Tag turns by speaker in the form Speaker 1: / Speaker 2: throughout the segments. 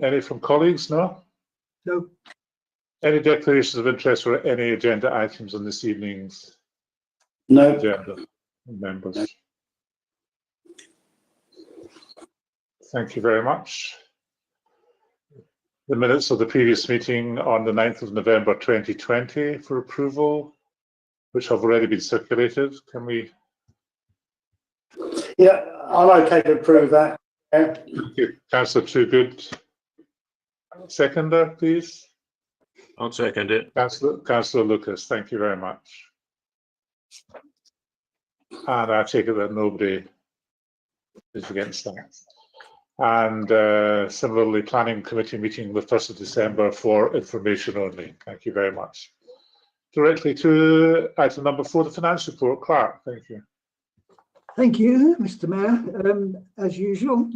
Speaker 1: Any from colleagues? No?
Speaker 2: No.
Speaker 1: Any declarations of interest or any agenda items on this evening's agenda? Members. Thank you very much. The minutes of the previous meeting on the 9th of November 2020 for approval, which have already been circulated. Can we?
Speaker 3: Yeah, I'm okay to approve that. Yeah.
Speaker 1: Thank you. Councillor Toogood. Seconder, please.
Speaker 4: I'll second it.
Speaker 1: Councillor Lucas, thank you very much. And I take it that nobody is against that. And similarly, Planning Committee meeting the 1st of December for information only. Thank you very much. Directly to item number 4, the finance report. Clark, thank you.
Speaker 2: Thank you, Mr. Mayor. As usual,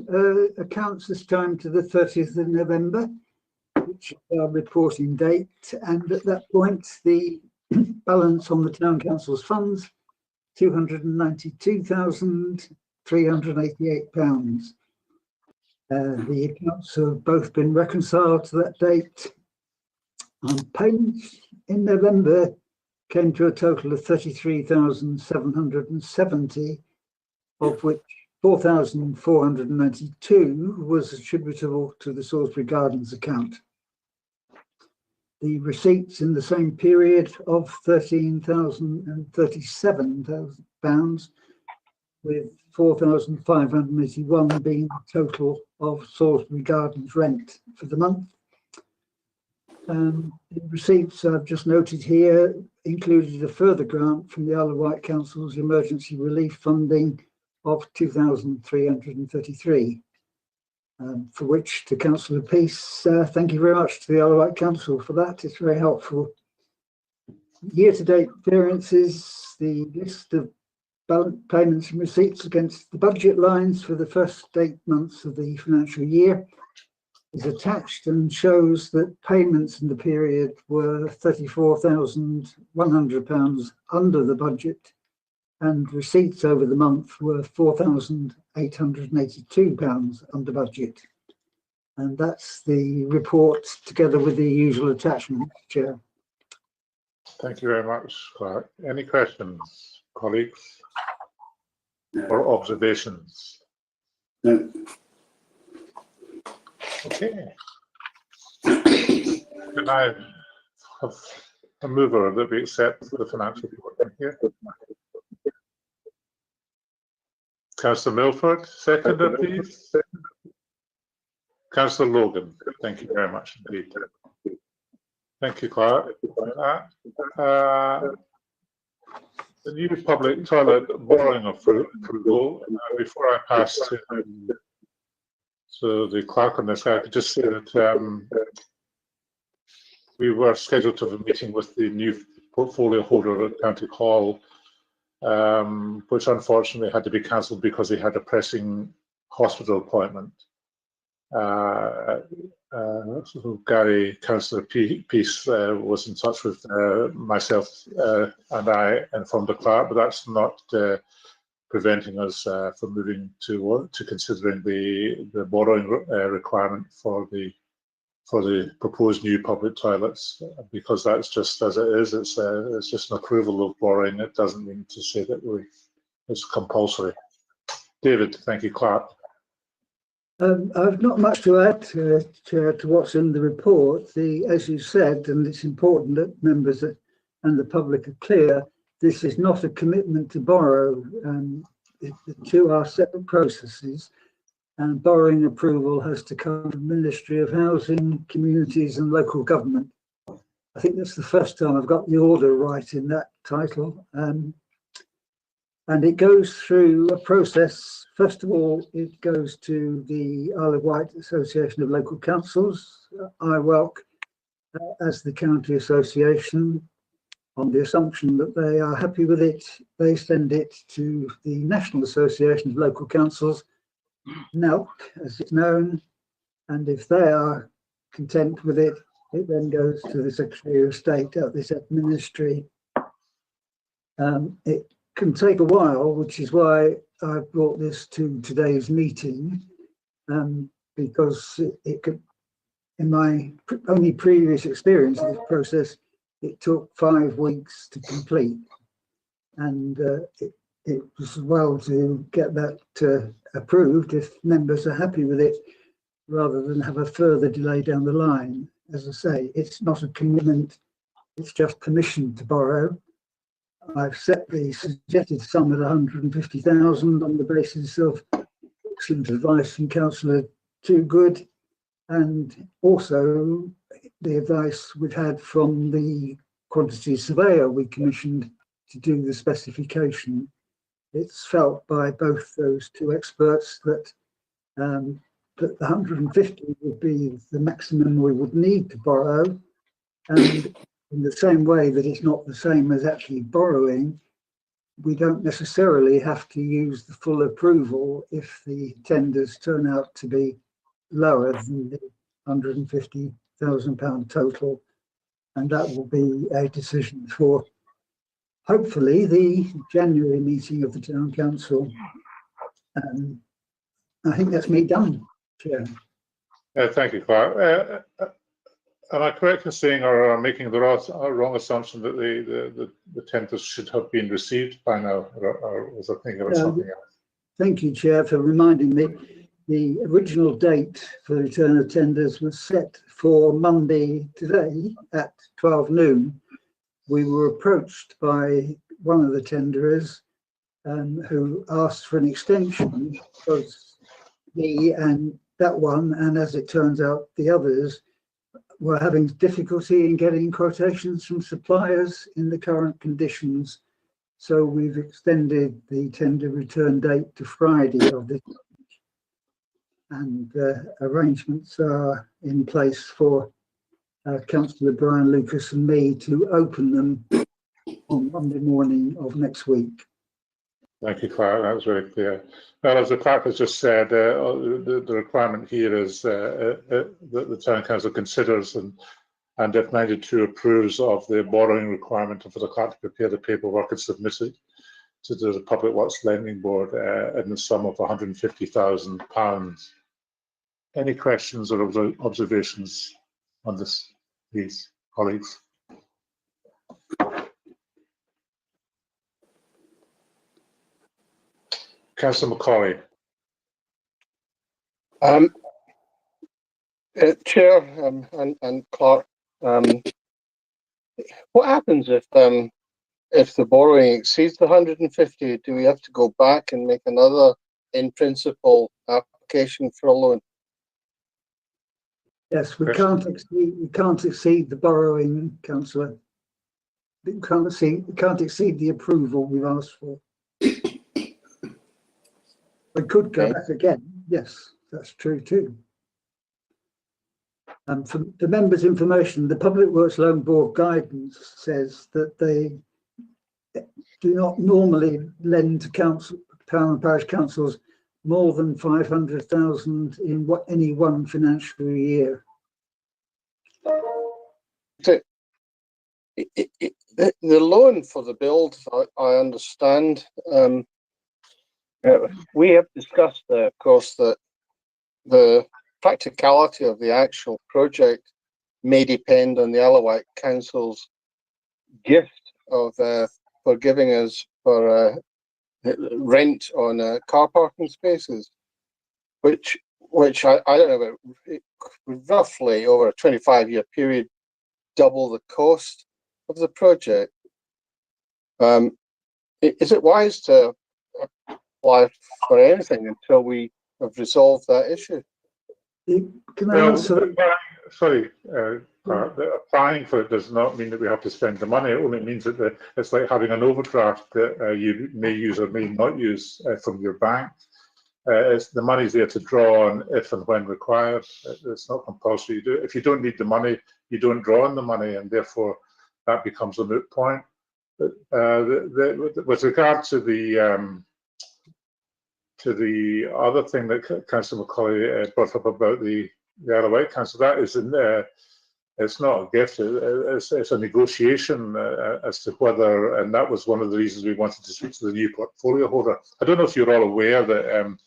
Speaker 2: accounts this time to the 30th of November, which is our reporting date. And at that point, the balance on the Town Council's funds, £292,388. The accounts have both been reconciled to that date. Payments in November came to a total of 33,770, of which 4,492 was attributable to the Salisbury Gardens account. The receipts in the same period of £13,037, with 4,581 being the total of Salisbury Gardens rent for the month. The receipts I've just noted here included a further grant from the Isle of Wight Council's emergency relief funding of 2,333, for which to Councillor Peace, thank you very much to the Isle of Wight Council for that. It's very helpful. Year-to-date variances, the list of payments and receipts against the budget lines for the first 8 months of the financial year is attached and shows that payments in the period were £34,100 under the budget, and receipts over the month were £4,882 under budget. And that's the report together with the usual attachment, Chair.
Speaker 1: Thank you very much, Clark. Any questions, colleagues? Or observations?
Speaker 3: No.
Speaker 1: Okay. Can I have a mover that we accept the financial report? Thank you. Councillor Milford, seconder, please. Councillor Logan, thank you very much indeed. Thank you, Clark. The new public toilet borrowing approval. Before I pass to the clerk on this, I could just say that we were scheduled to have a meeting with the new portfolio holder at County Hall, which unfortunately had to be cancelled because he had a pressing hospital appointment. So Gary, Councillor Peace, was in touch with myself, and I informed the clerk, but that's not preventing us from moving to considering the borrowing requirement for the proposed new public toilets, because that's just as it is. It's just an approval of borrowing. It doesn't mean to say that it's compulsory. David, thank you, Clark.
Speaker 2: I've not much to add to what's in the report. As you said, and it's important that members and the public are clear, this is not a commitment to borrow. The two are separate processes, and borrowing approval has to come from the Ministry of Housing, Communities and Local Government. I think that's the first time I've got the order right in that title. And it goes through a process. First of all, it goes to the Isle of Wight Association of Local Councils, IWELC, as the county association. On the assumption that they are happy with it, they send it to the National Association of Local Councils, NELC, as it's known. And if they are content with it, it then goes to the Secretary of State at this ministry. It can take a while, which is why I brought this to today's meeting, because it could in my only previous experience of this process, it took 5 weeks to complete, and it was well to get that approved if members are happy with it, rather than have a further delay down the line. As I say, it's not a commitment, it's just permission to borrow. I've set the suggested sum at 150,000 on the basis of excellent advice from Councillor Toogood, and also the advice we've had from the quantity surveyor we commissioned to do the specification. It's felt by both those two experts that that the 150 would be the maximum we would need to borrow, and in the same way that it's not the same as actually borrowing, we don't necessarily have to use the full approval if the tenders turn out to be lower than the £150,000 total, and that will be a decision for hopefully the January meeting of the Town Council. I think that's me done, Chair.
Speaker 1: Thank you, Clark. Am I correct in saying, or making the wrong assumption that the tenders should have been received by now, or was I thinking about something else?
Speaker 2: Thank you, Chair, for reminding me. The original date for the return of tenders was set for Monday today at 12 noon. We were approached by one of the tenderers who asked for an extension because that one, and as it turns out, the others were having difficulty in getting quotations from suppliers in the current conditions. So we've extended the tender return date to Friday of this week. And arrangements are in place for Councillor Brian Lucas and me to open them on Monday morning of next week.
Speaker 1: Thank you, Clark. That was very clear. Well, as the clerk has just said, the requirement here is that the Town Council considers and if 92 approves of the borrowing requirement for the clerk to prepare the paperwork and submit it to the Public Works Lending Board in the sum of £150,000. Any questions or observations on this, please, colleagues? Councillor Macaulay.
Speaker 5: Chair and Clark, what happens if the borrowing exceeds the 150? Do we have to go back and make another in principle application for a loan?
Speaker 2: Yes, we can't exceed the borrowing, Councillor. We can't exceed the approval we've asked for. We could go back again. Yes, that's true too. For the members' information, the Public Works Loan Board guidance says that they do not normally lend to town and parish councils more than 500,000 in any one financial year.
Speaker 5: The loan for the build, I understand. We have discussed, of course, that the practicality of the actual project may depend on the Isle of Wight Council's gift of forgiving us for rent on car parking spaces, which I don't know, it could roughly over a 25-year period double the cost of the project. Is it wise to apply for anything until we have resolved that issue?
Speaker 2: Can I answer?
Speaker 1: Sorry, applying for it does not mean that we have to spend the money. It only means that it's like having an overdraft that you may use or may not use from your bank. The money's there to draw on if and when required. It's not compulsory. If you don't need the money, you don't draw on the money, and therefore that becomes a moot point. But with regard to the other thing that Councillor Macaulay brought up about the Isle of Wight Council, that is in there. It's not a gift, it's a negotiation as to whether, and that was one of the reasons we wanted to speak to the new portfolio holder. I don't know if you're all aware that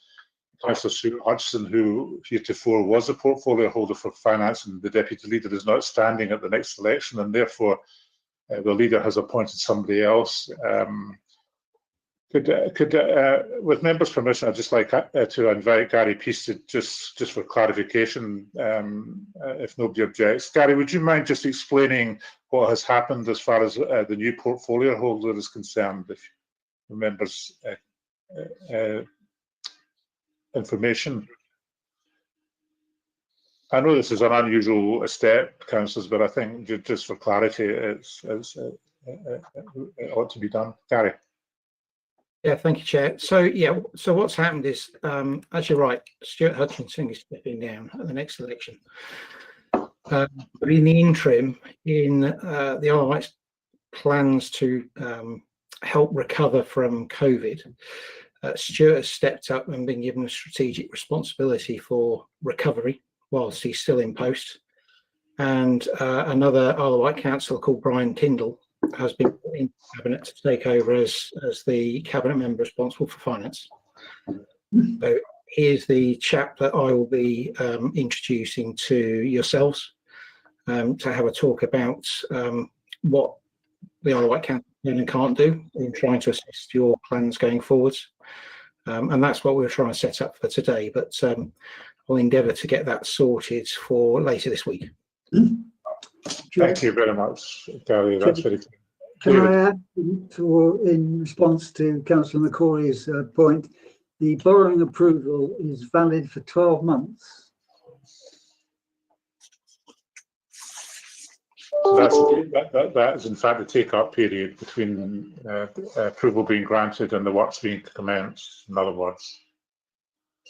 Speaker 1: Councillor Stuart Hudson, who heretofore was a portfolio holder for finance, and the deputy leader is not standing at the next election, and therefore the leader has appointed somebody else. With members' permission, I'd just like to invite Gary Peace to just for clarification, if nobody objects. Gary, would you mind just explaining what has happened as far as the new portfolio holder is concerned, if the members' information? I know this is an unusual step, councillors, but I think just for clarity, it ought to be done. Gary.
Speaker 6: Yeah, thank you, Chair. So what's happened is, as you're right, Stuart Hutchinson is stepping down at the next election. But in the interim, the Isle of Wight's plans to help recover from COVID, Stuart has stepped up and been given a strategic responsibility for recovery whilst he's still in post. And another Isle of Wight councillor called Brian Tyndall has been put in cabinet to take over as the cabinet member responsible for finance. So he is the chap that I will be introducing to yourselves to have a talk about what the Isle of Wight Council can and can't do in trying to assist your plans going forwards. And that's what we're trying to set up for today, but I'll endeavour to get that sorted for later this week.
Speaker 1: Thank you very much, Gary. That's very clear.
Speaker 2: Can I add, in response to Councillor McCauley's point, the borrowing approval is valid for 12 months.
Speaker 1: So that is in fact the take-up period between approval being granted and the works being commenced, in other words,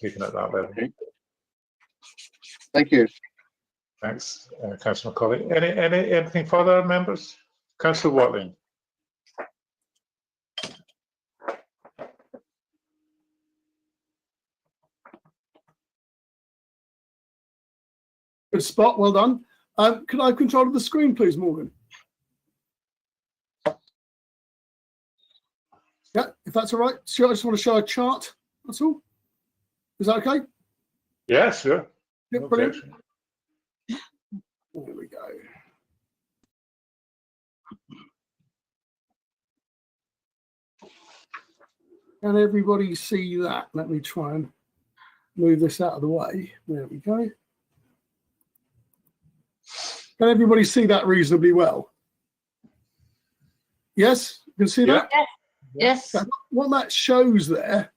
Speaker 1: taken at that level.
Speaker 5: Okay. Thank you.
Speaker 1: Thanks, Councillor McCauley. Anything further, members? Councillor Watling.
Speaker 7: Good spot, well done. Could I have control of the screen, please, Morgan? Yeah, if that's all right. Stuart, I just want to show a chart, that's all. Is that okay?
Speaker 1: Yeah, sure.
Speaker 7: Yeah,
Speaker 1: No
Speaker 7: brilliant.
Speaker 1: objection.
Speaker 7: There we go. Can everybody see that? Let me try and move this out of the way. There we go. Can everybody see that reasonably well? Yes? You can see that?
Speaker 8: Yes.
Speaker 7: So what that shows there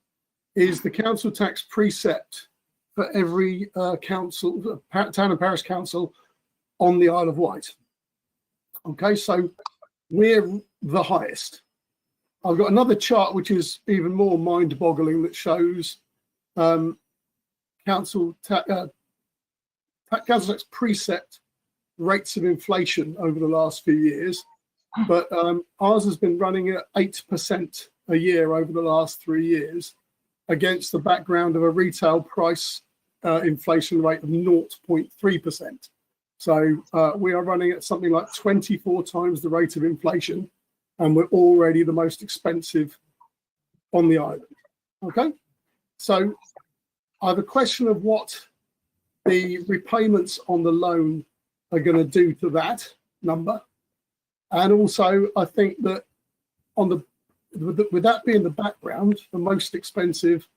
Speaker 7: is the council tax precept for every council, town and parish council on the Isle of Wight. Okay, so we're the highest. I've got another chart which is even more mind-boggling that shows council tax precept rates of inflation over the last few years, but ours has been running at 8% a year over the last 3 years against the background of a retail price inflation rate of 0.3%. So we are running at something like 24 times the rate of inflation, and we're already the most expensive on the island. Okay, so I have a question of what the repayments on the loan are going to do to that number, and also I think that with that being the background, the most expensive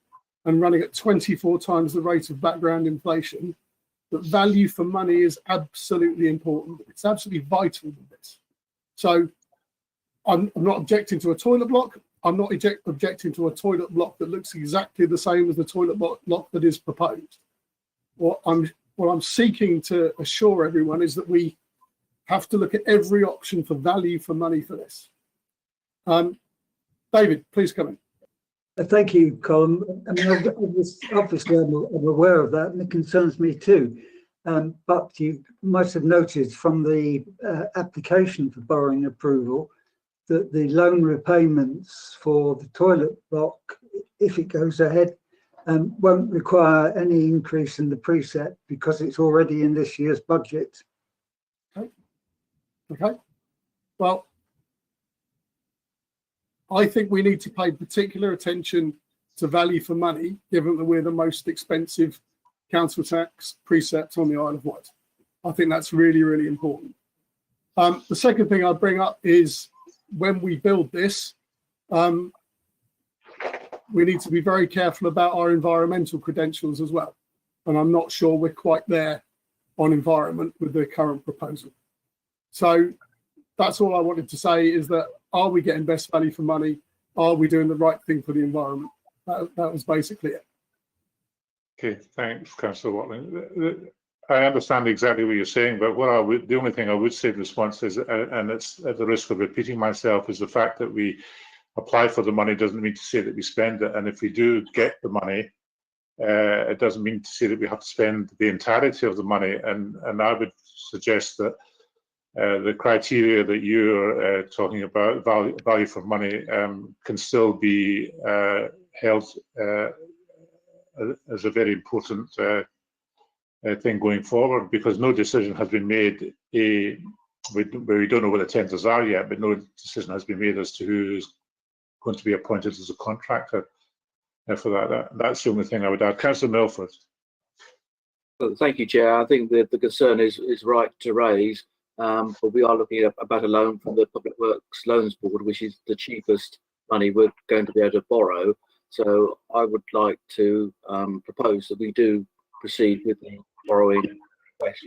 Speaker 7: and running at 24 times the rate of background inflation, that value for money is absolutely important. It's absolutely vital to this. So I'm not objecting to a toilet block. I'm not objecting to a toilet block that looks exactly the same as the toilet block that is proposed. What I'm seeking to assure everyone is that we have to look at every option for value for money for this. David, please come in.
Speaker 2: Thank you, Colin. I mean, obviously I'm aware of that, and it concerns me too. But you might have noted from the application for borrowing approval that the loan repayments for the toilet block, if it goes ahead, won't require any increase in the precept because it's already in this year's budget.
Speaker 7: Okay. Well, I think we need to pay particular attention to value for money, given that we're the most expensive council tax precept on the Isle of Wight. I think that's really, really important. The second thing I'd bring up is when we build this, we need to be very careful about our environmental credentials as well. And I'm not sure we're quite there on environment with the current proposal. So that's all I wanted to say, is that are we getting best value for money? Are we doing the right thing for the environment? That was basically it.
Speaker 1: Okay, thanks, Councillor Watling. I understand exactly what you're saying, but the only thing I would say in response is, and it's at the risk of repeating myself, is the fact that we apply for the money doesn't mean to say that we spend it. And if we do get the money, it doesn't mean to say that we have to spend the entirety of the money. And I would suggest that the criteria that you're talking about, value for money, can still be held as a very important thing going forward, because no decision has been made. We don't know what the tenders are yet, but no decision has been made as to who's going to be appointed as a contractor for that. That's the only thing I would add. Councillor Milford.
Speaker 8: Well, thank you, Chair. I think the concern is right to raise, but we are looking at about a loan from the Public Works Loans Board, which is the cheapest money we're going to be able to borrow. So I would like to propose that we do proceed with the borrowing request.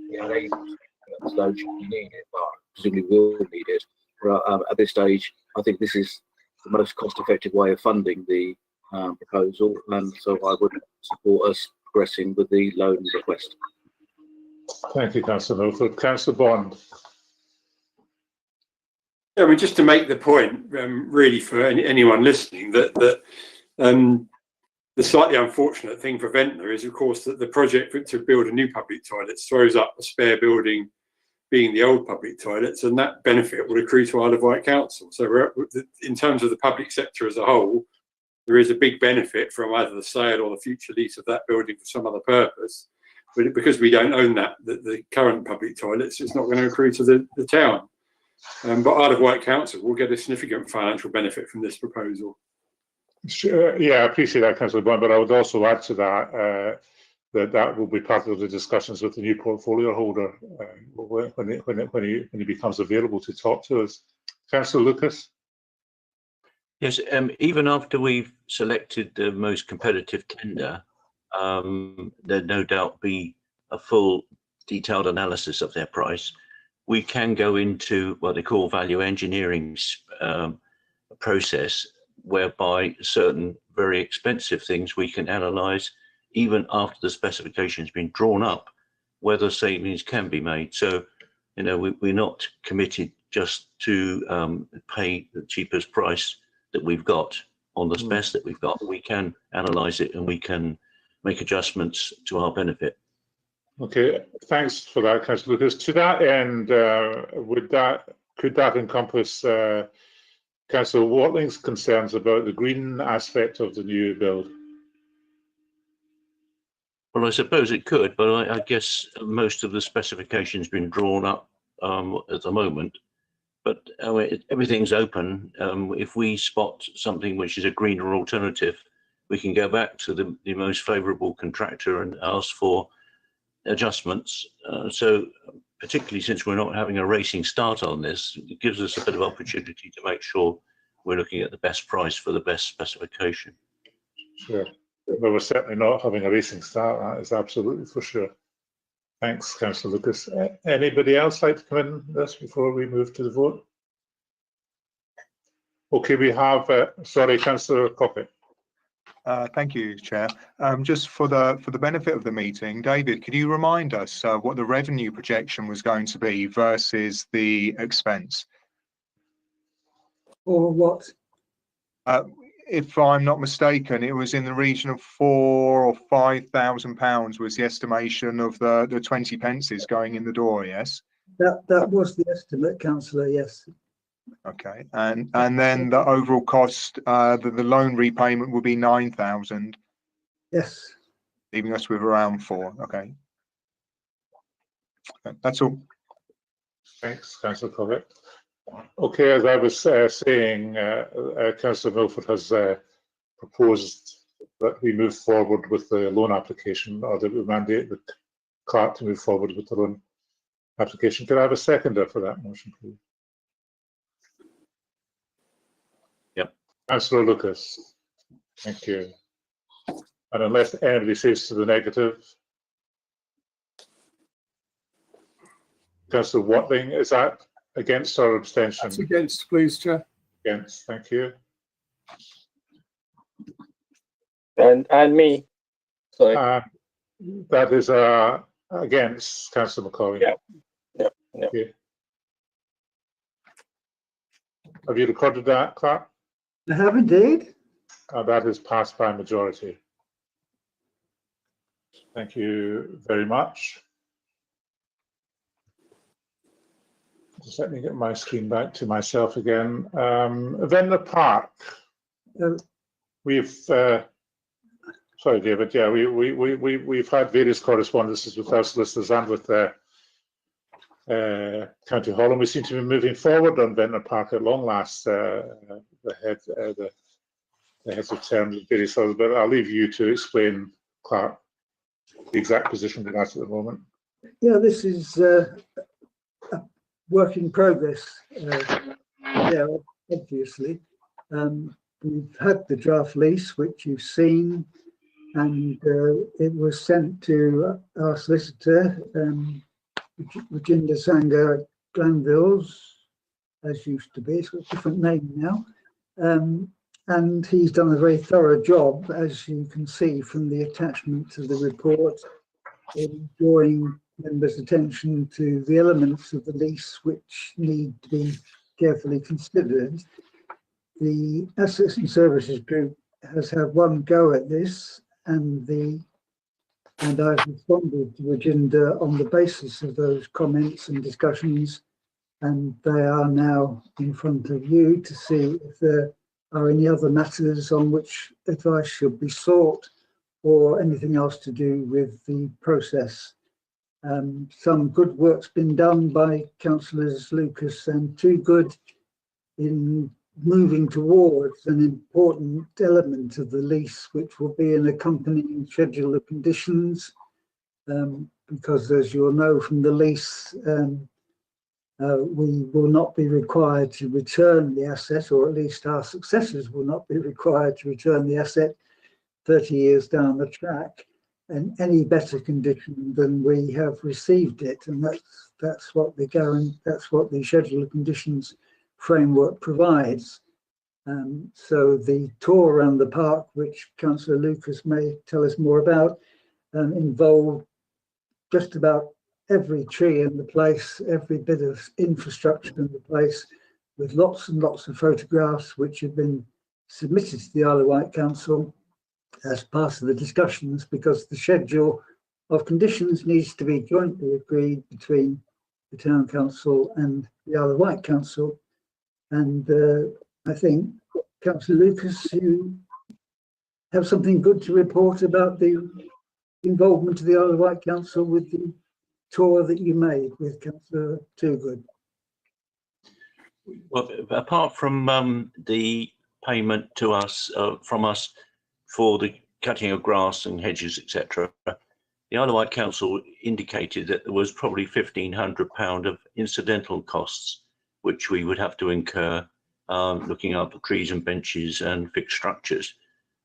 Speaker 8: We are able to loan should we need it, but presumably will need it. At this stage, I think this is the most cost-effective way of funding the proposal, and so I would support us progressing with the loan request.
Speaker 1: Thank you, Councillor Milford. Councillor Bond.
Speaker 9: Yeah, I mean, just to make the point, really, for anyone listening, that the slightly unfortunate thing for Ventnor is, of course, that the project to build a new public toilets throws up a spare building, being the old public toilets, and that benefit will accrue to Isle of Wight Council. So in terms of the public sector as a whole, there is a big benefit from either the sale or the future lease of that building for some other purpose. But because we don't own the current public toilets, it's not going to accrue to the town. But Isle of Wight Council will get a significant financial benefit from this proposal.
Speaker 1: Sure. Yeah, I appreciate that, Councillor Bond, but I would also add to that that will be part of the discussions with the new portfolio holder when he becomes available to talk to us. Councillor Lucas.
Speaker 4: Yes, even after we've selected the most competitive tender, there'd no doubt be a full detailed analysis of their price. We can go into what they call value engineering process, whereby certain very expensive things we can analyse even after the specification has been drawn up, whether savings can be made. So, you know, we're not committed just to pay the cheapest price that we've got on the spec that we've got. We can analyse it and we can make adjustments to our benefit.
Speaker 1: Okay, thanks for that, Councillor Lucas. To that end, could that encompass Councillor Watling's concerns about the green aspect of the new build?
Speaker 4: Well, I suppose it could, but I guess most of the specification's been drawn up at the moment. But everything's open. If we spot something which is a greener alternative, we can go back to the most favourable contractor and ask for adjustments. So particularly since we're not having a racing start on this, it gives us a bit of opportunity to make sure we're looking at the best price for the best specification.
Speaker 1: Sure. But we're certainly not having a racing start, that is absolutely for sure. Thanks, Councillor Lucas. Anybody else like to come in this before we move to the vote? Okay, we have, sorry, Councillor Cockett.
Speaker 10: Thank you, Chair. Just for the benefit of the meeting, David, could you remind us what the revenue projection was going to be versus the expense?
Speaker 2: Or what?
Speaker 10: If I'm not mistaken, it was in the region of £4,000 or £5,000 was the estimation of the 20 pences going in the door. Yes.
Speaker 2: That was the estimate, Councillor. Yes.
Speaker 10: Okay, and then the overall cost, the loan repayment will be 9,000.
Speaker 2: Yes.
Speaker 10: Leaving us with around 4. Okay. That's all.
Speaker 1: Thanks, Councillor Cockett. Okay, as I was saying, Councillor Milford has proposed that we move forward with the loan application, or that we mandate the clerk to move forward with the loan application. Could I have a seconder for that motion, please?
Speaker 4: Yep.
Speaker 1: Councillor Lucas. Thank you. And unless anybody says to the negative, Councillor Watling, is that against or abstention?
Speaker 7: That's against, please, Chair.
Speaker 1: Against, thank you.
Speaker 5: And me. Sorry.
Speaker 1: That is against, Councillor McCauley.
Speaker 5: Yeah.
Speaker 1: Okay. Have you recorded that, Clark?
Speaker 2: I have indeed.
Speaker 1: That is passed by majority. Thank you very much. Just let me get my screen back to myself again. Ventnor Park. We've sorry, David. Yeah, we've had various correspondences with our solicitors and with County Hall, and we seem to be moving forward on Ventnor Park at long last. The heads of terms and various others, but I'll leave you to explain, Clark, the exact position we're at the moment.
Speaker 2: Yeah, this is a work in progress. Yeah, obviously. We've had the draft lease, which you've seen, and it was sent to our solicitor, Rajinder Sangha Glanvilles, as used to be. It's got a different name now. And he's done a very thorough job, as you can see from the attachment to the report, in drawing members' attention to the elements of the lease which need to be carefully considered. The Assets and Services Group has had one go at this, and I've responded to Rajinder on the basis of those comments and discussions, and they are now in front of you to see if there are any other matters on which advice should be sought, or anything else to do with the process. Some good work's been done by Councillors Lucas and Toogood in moving towards an important element of the lease, which will be an accompanying schedule of conditions, because as you'll know from the lease, we will not be required to return the asset, or at least our successors will not be required to return the asset 30 years down the track in any better condition than we have received it, and that's what the schedule of conditions framework provides. So the tour around the park, which Councillor Lucas may tell us more about, involved just about every tree in the place, every bit of infrastructure in the place, with lots and lots of photographs which have been submitted to the Isle of Wight Council as part of the discussions, because the schedule of conditions needs to be jointly agreed between the Town Council and the Isle of Wight Council. And I think, Councillor Lucas, you have something good to report about the involvement of the Isle of Wight Council with the tour that you made with Councillor Toogood.
Speaker 4: Well, apart from the payment to us from us for the cutting of grass and hedges, etc., the Isle of Wight Council indicated that there was probably £1,500 of incidental costs which we would have to incur looking up trees and benches and fixed structures.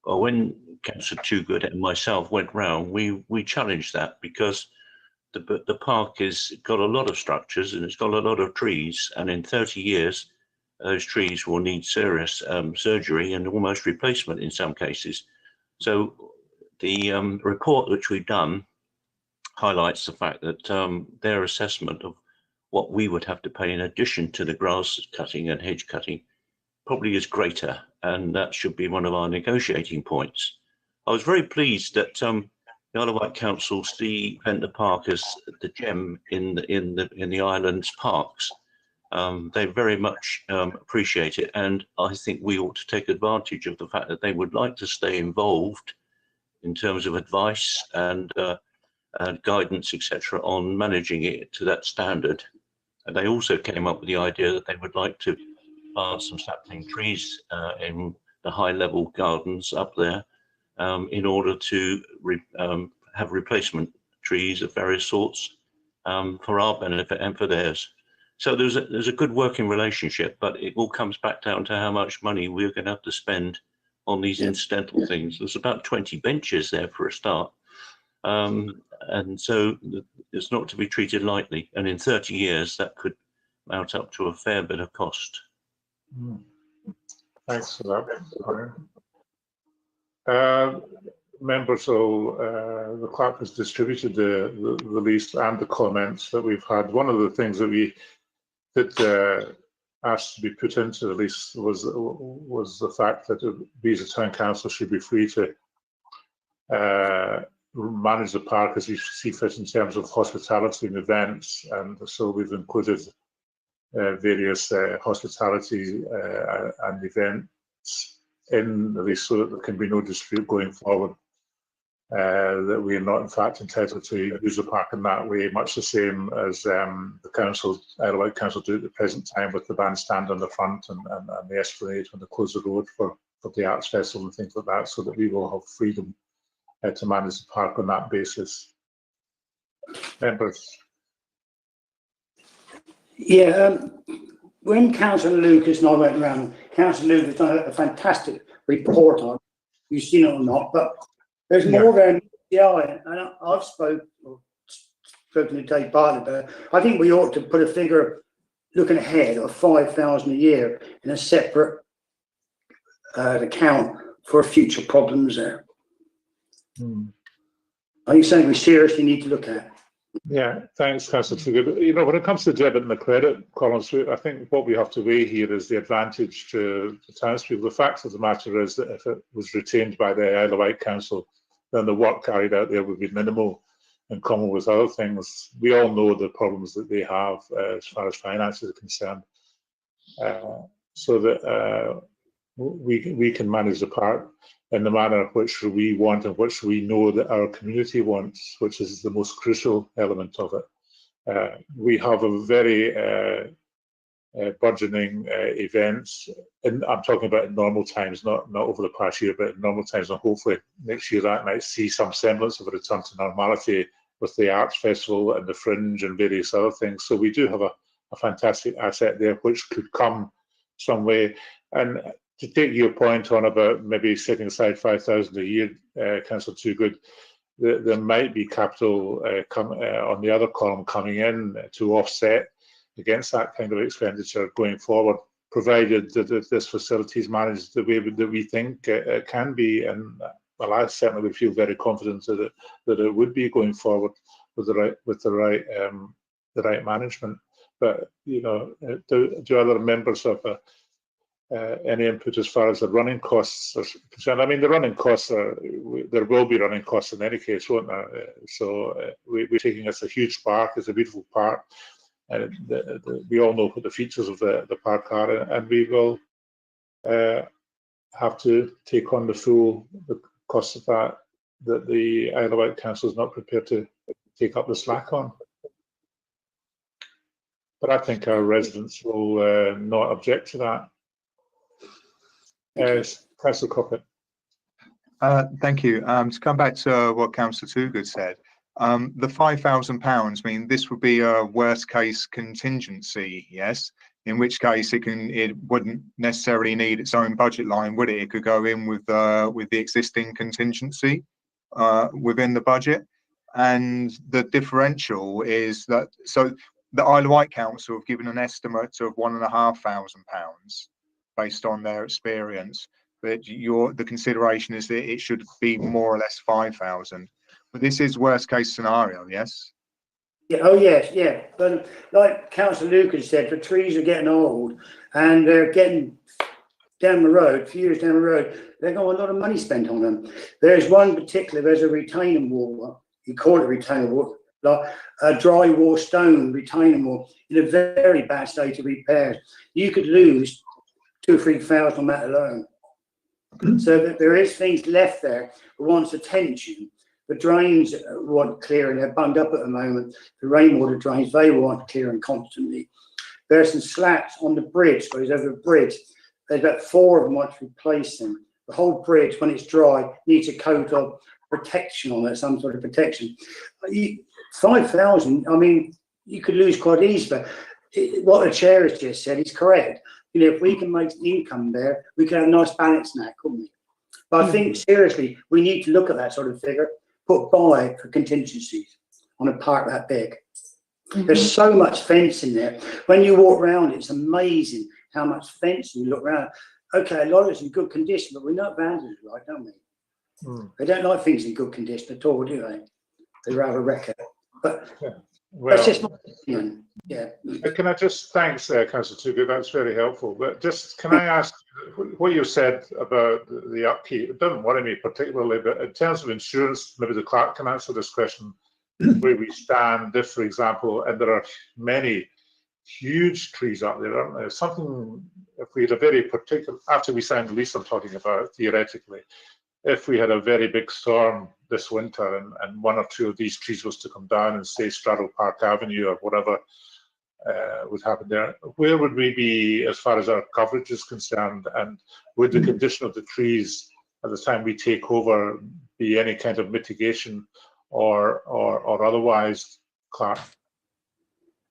Speaker 4: Well, when Councillor Toogood and myself went round, we challenged that, because the park has got a lot of structures and it's got a lot of trees, and in 30 years those trees will need serious surgery and almost replacement in some cases. So the report which we've done highlights the fact that their assessment of what we would have to pay in addition to the grass cutting and hedge cutting probably is greater, and that should be one of our negotiating points. I was very pleased that the Isle of Wight Council see Ventnor Park as the gem in the island's parks. They very much appreciate it, and I think we ought to take advantage of the fact that they would like to stay involved in terms of advice and guidance, etc., on managing it to that standard. And they also came up with the idea that they would like to plant some sapling trees in the high level gardens up there in order to have replacement trees of various sorts for our benefit and for theirs. So there's a good working relationship, but it all comes back down to how much money we're going to have to spend on these incidental things. There's about 20 benches there for a start. And so it's not to be treated lightly. And in 30 years, that could mount up to a fair bit of cost.
Speaker 1: Thanks for that. Members, the clerk has distributed the list and the comments that we've had. One of the things that we asked to be put into the list was the fact that Beazer Town Council should be free to manage the park as you see fit in terms of hospitality and events, and so we've included various hospitality and events in the list so that there can be no dispute going forward that we are not in fact entitled to use the park in that way, much the same as the council, Isle of Wight Council, do at the present time with the bandstand on the front and the esplanade when they close the road for the arts festival and things like that, so that we will have freedom to manage the park on that basis. Members?
Speaker 3: Yeah, when Councillor Lucas and I went around, Councillor Lucas done a fantastic report on it. You've seen it or not, but there's more than and I've spoken to Dave Bartlett, but I think we ought to put a figure looking ahead of 5,000 a year in a separate account for future problems there. I think something we seriously need to look at.
Speaker 1: Yeah, thanks, Councillor Toogood. You know, when it comes to debit and the credit columns, I think what we have to weigh here is the advantage to the townspeople. The fact of the matter is that if it was retained by the Isle of Wight Council, then the work carried out there would be minimal in common with other things. We all know the problems that they have as far as finances are concerned, so that we can manage the park in the manner which we want and which we know that our community wants, which is the most crucial element of it. We have a very burgeoning events, and I'm talking about in normal times, not over the past year, but in normal times, and hopefully next year that might see some semblance of a return to normality with the Arts Festival and the Fringe and various other things. So we do have a fantastic asset there which could come some way. And to take your point on about maybe setting aside 5,000 a year, Councillor Toogood, there might be capital on the other column coming in to offset against that kind of expenditure going forward, provided that this facility is managed the way that we think it can be. And well, I certainly would feel very confident that it would be going forward with the right management. But you know, do other members have any input as far as the running costs are concerned? I mean, the running costs there will be running costs in any case, won't there? So we're taking this a huge park, it's a beautiful park, and we all know what the features of the park are, and we will have to take on the cost of that the Isle of Wight Council is not prepared to take up the slack on. But I think our residents will not object to that. Councillor Coppett.
Speaker 10: Thank you. To come back to what Councillor Toogood said, the £5,000, I mean, this would be a worst case contingency, yes? In which case it wouldn't necessarily need its own budget line, would it? It could go in with the existing contingency within the budget. And the differential is that, so the Isle of Wight Council have given an estimate of £1,500 based on their experience, but the consideration is that it should be more or less 5,000. But this is worst case scenario, yes?
Speaker 3: Yeah, oh yes, yeah. But like Councillor Lucas said, the trees are getting old and they're getting down the road, a few years down the road, they've got a lot of money spent on them. There's one particular, there's a retaining wall, you call it retaining wall, like a drywall stone retaining wall in a very bad state of repair. You could lose 2,000 or 3,000 on that alone. So that there is things left there that wants attention, The drains want clearing, they're bunged up at the moment. The rainwater drains, they want clearing constantly. There's some slats on the bridge, goes over the bridge. There's about 4 of them want to replace them. The whole bridge, when it's dry, needs a coat of protection on it, some sort of protection. 5,000, I mean, you could lose quite easily. What the chair has just said is correct. You know, if we can make income there, we can have a nice balance now, couldn't we? But I think, seriously, we need to look at that sort of figure, put by for contingencies on a park that big. There's so much fence in there. When you walk around, it's amazing how much fence you look around. Okay, a lot of it's in good condition, but we know what vandals are like, don't we? They don't like things in good condition at all, do they? They rather wreck it. But
Speaker 1: Well,
Speaker 3: that's just my opinion. Yeah.
Speaker 1: can I just, thanks, Councillor Toogood, that's very helpful. But just, can I ask, what you said about the upkeep, it doesn't worry me particularly, but in terms of insurance, maybe the clerk can answer this question, where we stand, if, for example, and there are many huge trees up there, aren't there? Something, if we had a very particular, after we signed the lease I'm talking about, theoretically, if we had a very big storm this winter and 1 or 2 of these trees was to come down and say Straddle Park Avenue or whatever would happen there, where would we be as far as our coverage is concerned? And would the condition of the trees at the time we take over be any kind of mitigation or otherwise, Clark?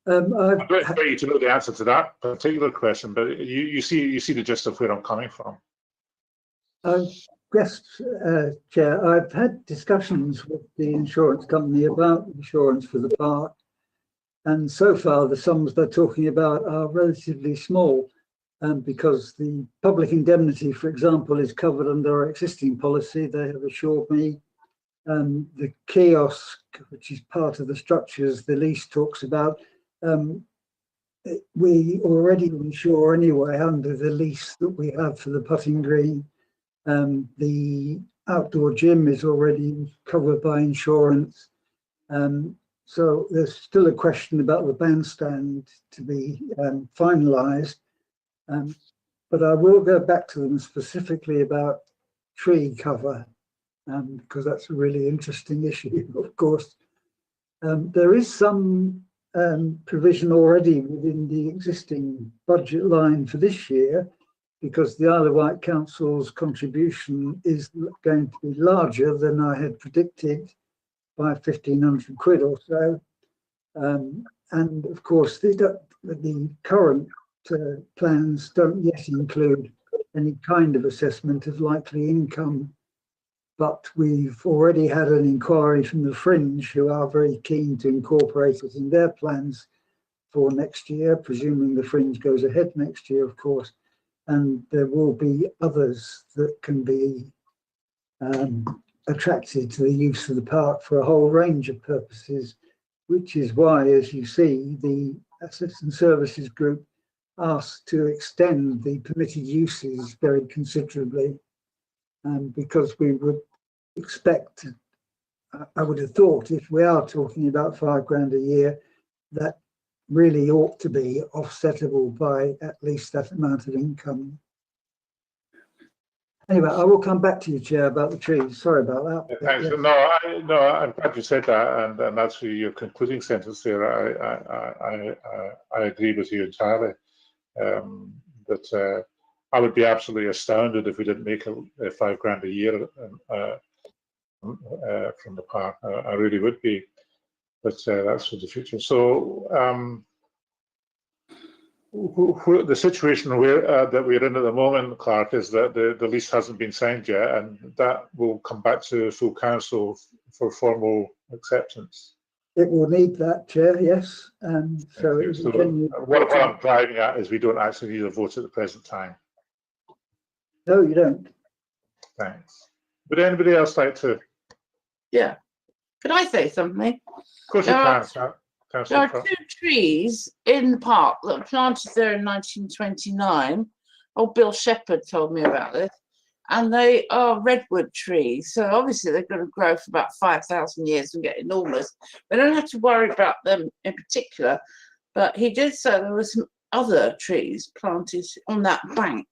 Speaker 1: I'm not expecting you to know the answer to that particular question, but you see the gist of where I'm coming from.
Speaker 2: Yes, Chair, I've had discussions with the insurance company about insurance for the park, and so far the sums they're talking about are relatively small, because the public indemnity, for example, is covered under our existing policy. They have assured me. The kiosk, which is part of the structures the lease talks about, we already insure anyway under the lease that we have for the putting green. The outdoor gym is already covered by insurance. So there's still a question about the bandstand to be finalised. But I will go back to them specifically about tree cover, because that's a really interesting issue, of course. There is some provision already within the existing budget line for this year, because the Isle of Wight Council's contribution is going to be larger than I had predicted by 1,500 quid or so. And of course, the current plans don't yet include any kind of assessment of likely income, but we've already had an inquiry from the Fringe, who are very keen to incorporate it in their plans for next year, presuming the Fringe goes ahead next year, of course. And there will be others that can be attracted to the use of the park for a whole range of purposes, which is why, as you see, the Assets and Services Group asked to extend the permitted uses very considerably, because we would expect, I would have thought, if we are talking about £5,000 a year, that really ought to be offsettable by at least that amount of income. Anyway, I will come back to you, Chair, about the trees. Sorry about that.
Speaker 1: Thanks.
Speaker 2: Yes.
Speaker 1: No, I'm glad you said that, and that's your concluding sentence there. I agree with you entirely. That I would be absolutely astounded if we didn't make £5,000 a year from the park. I really would be. But that's for the future. So the situation that we're in at the moment, Clark, is that the lease hasn't been signed yet, and that will come back to full council for formal acceptance.
Speaker 2: It will need that, Chair, yes. So
Speaker 1: what I'm driving at is we don't actually need a vote at the present time.
Speaker 2: No, you don't.
Speaker 1: Thanks. Would anybody else like to?
Speaker 11: Yeah. Could I say something?
Speaker 1: Of course you can.
Speaker 11: There are 2 trees in the park that were planted there in 1929. Old Bill Shepherd told me about this. And they are redwood trees. So obviously they're going to grow for about 5,000 years and get enormous. We don't have to worry about them in particular. But he did say there were some other trees planted on that bank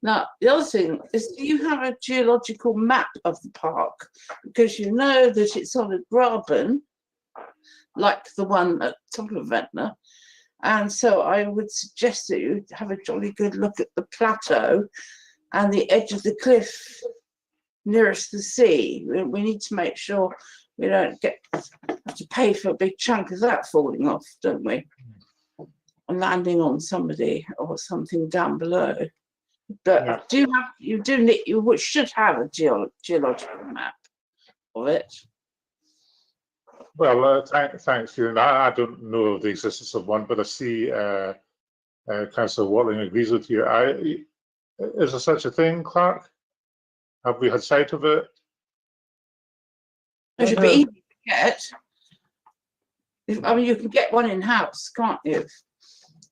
Speaker 11: Now, the other thing is, do you have a geological map of the park? Because you know that it's on a graben, like the one at the top of Ventnor. And so I would suggest that you have a jolly good look at the plateau and the edge of the cliff nearest the sea. We need to make sure we don't have to pay for a big chunk of that falling off, don't we? And landing on somebody or something down below. But
Speaker 1: Yeah.
Speaker 11: you should have a geological map of it.
Speaker 1: Well, thanks, Ian. I don't know of the existence of one, but I see Councillor Watling agrees with you. Is there such a thing, Clark? Have we had sight of it?
Speaker 11: It should be easy to get. I mean, you can get one in-house, can't you?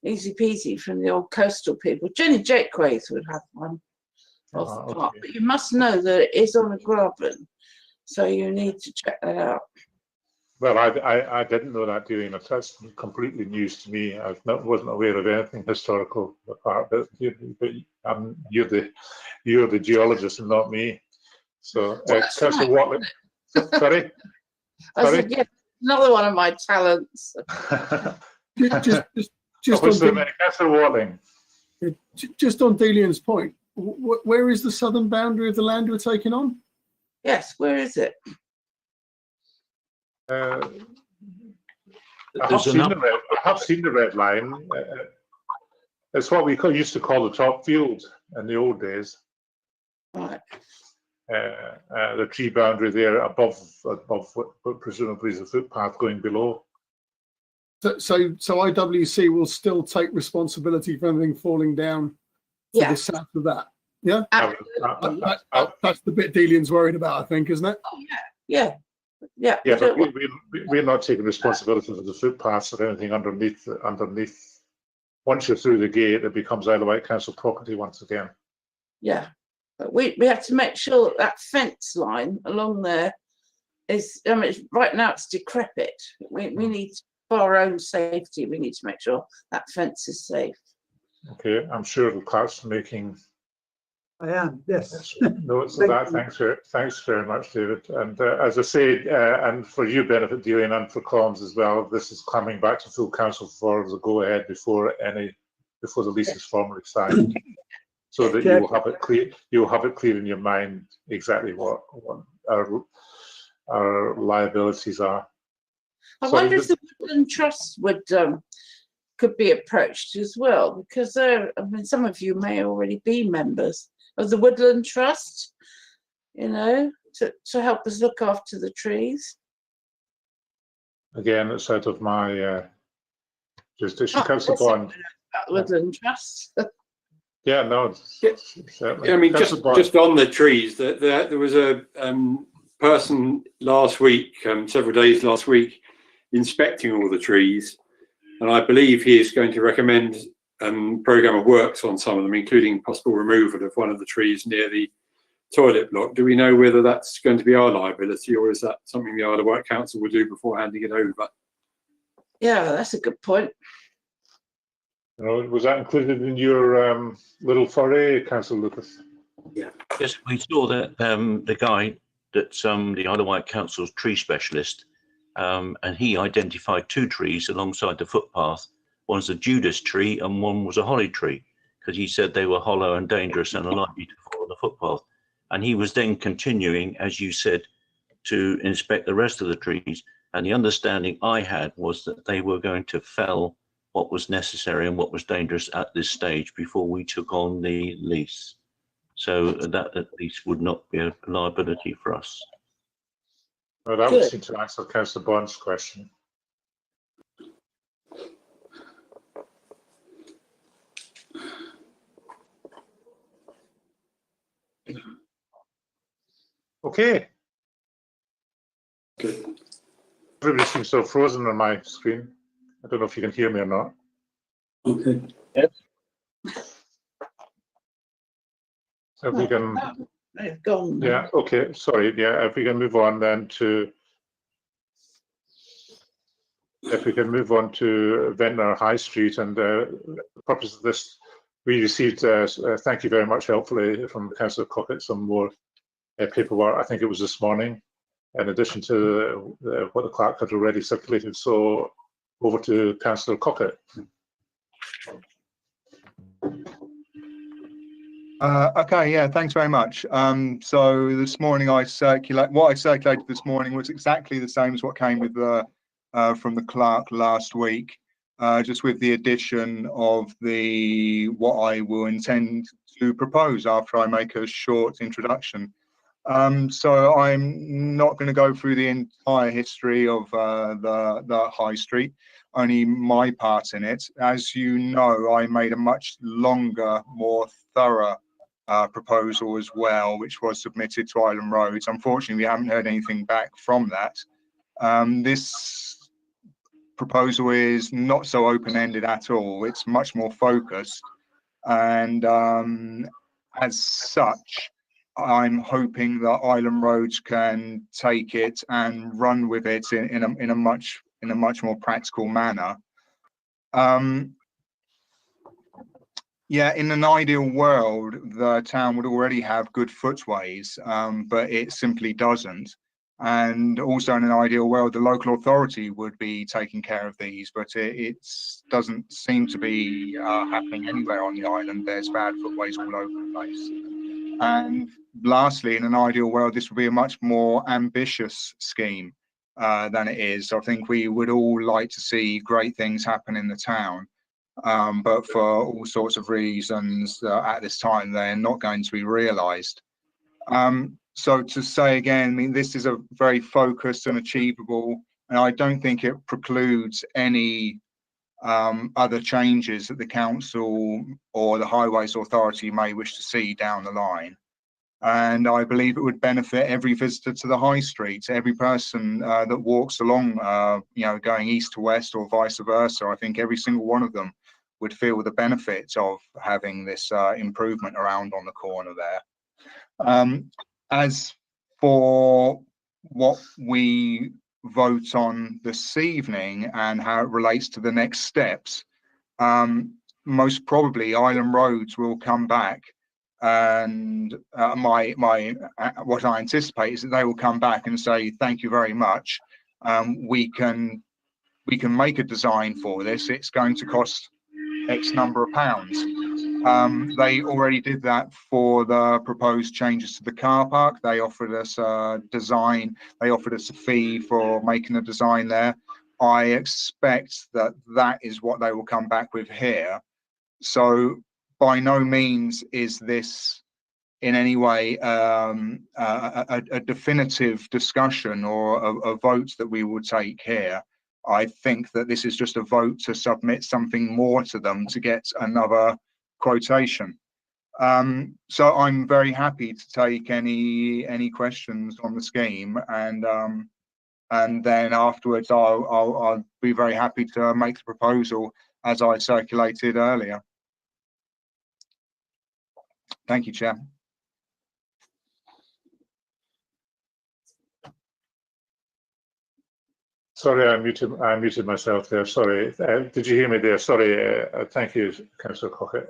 Speaker 11: Easy peasy from the old coastal people. Jenny Jakeways would have one off the park, but you must know that it is on a graben, so you need to check that out.
Speaker 1: Well, I didn't know that, Delia. That's completely news to me. I wasn't aware of anything historical about it. You're the geologist and not me. So, Councillor Watling. Sorry.
Speaker 11: I said, yeah, another one of my talents.
Speaker 7: Just on Delian's point, where is the southern boundary of the land we're taking on?
Speaker 11: Yes, where is it?
Speaker 1: I have seen the red line. It's what we used to call the top field in the old days.
Speaker 11: Right.
Speaker 1: The tree boundary there above what presumably is a footpath going below.
Speaker 7: So IWC will still take responsibility for anything falling down to the south of that. Yeah, that's the bit Delian's worried about, I think, isn't it?
Speaker 11: Oh yeah.
Speaker 1: But we're not taking responsibility for the footpaths or anything underneath. Once you're through the gate, it becomes Isle of Wight Council property once again.
Speaker 11: Yeah, but we have to make sure that fence line along there is. I mean, right now it's decrepit. We need, for our own safety, we need to make sure that fence is safe.
Speaker 1: Okay, I'm sure the clerk's making.
Speaker 2: I am, yes.
Speaker 1: Notes of that. Thanks very much, David. And as I say, and for you benefit, Delia, and for Collins as well, this is coming back to full council for the go-ahead before the lease is formally signed, so that you will have it clear. You will have it clear in your mind exactly what our liabilities are.
Speaker 11: I wonder if the Woodland Trust could be approached as well, because some of you may already be members of the Woodland Trust, to help us look after the trees.
Speaker 1: Again, it's out of my jurisdiction. Councillor Bond.
Speaker 11: About the Woodland Trust.
Speaker 1: Yeah, no.
Speaker 9: Certainly. I mean, just on the trees, there was a person last week, several days last week, inspecting all the trees, and I believe he is going to recommend programme of works on some of them, including possible removal of one of the trees near the toilet block. Do we know whether that's going to be our liability, or is that something the Isle of Wight Council will do before handing it over?
Speaker 11: Yeah, that's a good point.
Speaker 1: Was that included in your little foray, Councillor Lucas?
Speaker 4: Yeah. Yes, we saw that the guy that's the Isle of Wight Council's tree specialist, and he identified 2 trees alongside the footpath. One's a Judas tree and one was a holly tree, because he said they were hollow and dangerous and unlikely to fall on the footpath. And he was then continuing, as you said, to inspect the rest of the trees. And the understanding I had was that they were going to fell what was necessary and what was dangerous at this stage before we took on the lease. So that at least would not be a liability for us.
Speaker 1: Well, that would seem to answer Councillor Bond's question. Okay.
Speaker 9: Good.
Speaker 1: Everybody seems so frozen on my screen. I don't know if you can hear me or not.
Speaker 9: Okay.
Speaker 1: Yes. So if we can.
Speaker 11: They've gone.
Speaker 1: Yeah. Okay. Sorry. Yeah. If we can move on then to. If we can move on to Ventnor High Street, and the purpose of this We received, thank you very much, helpfully from Councillor Cockett, some more paperwork. I think it was this morning, in addition to what the clerk had already circulated. So over to Councillor Cockett.
Speaker 10: Okay, yeah, thanks very much. So this morning what I circulated this morning was exactly the same as what came with from the clerk last week, just with the addition of what I will intend to propose after I make a short introduction. So I'm not going to go through the entire history of the High Street, only my part in it. As you know, I made a much longer, more thorough proposal as well, which was submitted to Island Roads. Unfortunately, we haven't heard anything back from that. This proposal is not so open-ended at all. It's much more focused, and as such, I'm hoping that Island Roads can take it and run with it in a much more practical manner. Yeah, in an ideal world, the town would already have good footways, but it simply doesn't. And also in an ideal world, the local authority would be taking care of these, but it doesn't seem to be happening anywhere on the island. There's bad footways all over the place. And lastly, in an ideal world, this would be a much more ambitious scheme than it is. I think we would all like to see great things happen in the town. But for all sorts of reasons at this time, they're not going to be realised. So to say again, I mean, this is a very focused and achievable, and I don't think it precludes any other changes that the council or the Highways Authority may wish to see down the line. And I believe it would benefit every visitor to the High Street, every person that walks along, going east to west or vice versa. I think every single one of them would feel the benefits of having this improvement around on the corner there. As for what we vote on this evening and how it relates to the next steps, most probably Island Roads will come back, and what I anticipate is that they will come back and say, thank you very much. We can make a design for this. It's going to cost X number of pounds. They already did that for the proposed changes to the car park. They offered us a design. They offered us a fee for making a design there. I expect that that is what they will come back with here. So by no means is this in any way a definitive discussion or a vote that we will take here. I think that this is just a vote to submit something more to them to get another quotation. So I'm very happy to take any questions on the scheme, and then afterwards I'll be very happy to make the proposal as I circulated earlier. Thank you, Chair.
Speaker 1: Sorry, I muted myself there. Sorry. Did you hear me there? Sorry. Thank you, Councillor Cockett.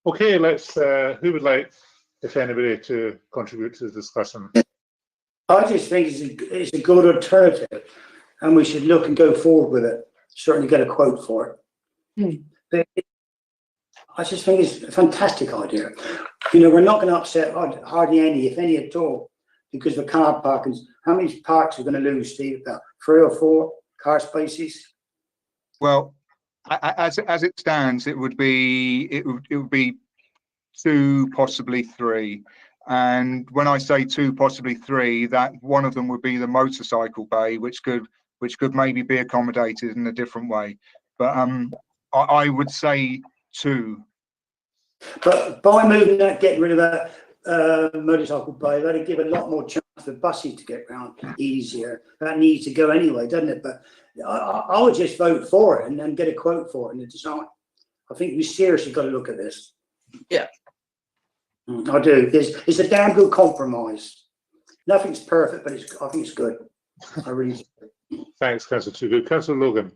Speaker 1: Okay, let's. Who would like, if anybody, to contribute to the discussion?
Speaker 3: I just think it's a good alternative, and we should look and go forward with it. Certainly get a quote for it. But I just think it's a fantastic idea. We're not going to upset hardly any, if any at all, because the car parking. How many parks are going to lose, Steve? About 3 or 4 car spaces?
Speaker 10: Well, as it stands, it would be 2, possibly 3. And when I say 2, possibly 3, that one of them would be the motorcycle bay, which could maybe be accommodated in a different way. But I would say 2. But
Speaker 3: by moving that, getting rid of that motorcycle bay, that'd give a lot more chance for buses to get around easier. That needs to go anyway, doesn't it? But I would just vote for it and then get a quote for it in the design. I think we seriously got to look at this.
Speaker 11: Yeah.
Speaker 3: I do. It's a damn good compromise. Nothing's perfect, but I think it's good. I really do.
Speaker 1: Thanks, Councillor Toogood. Councillor Logan.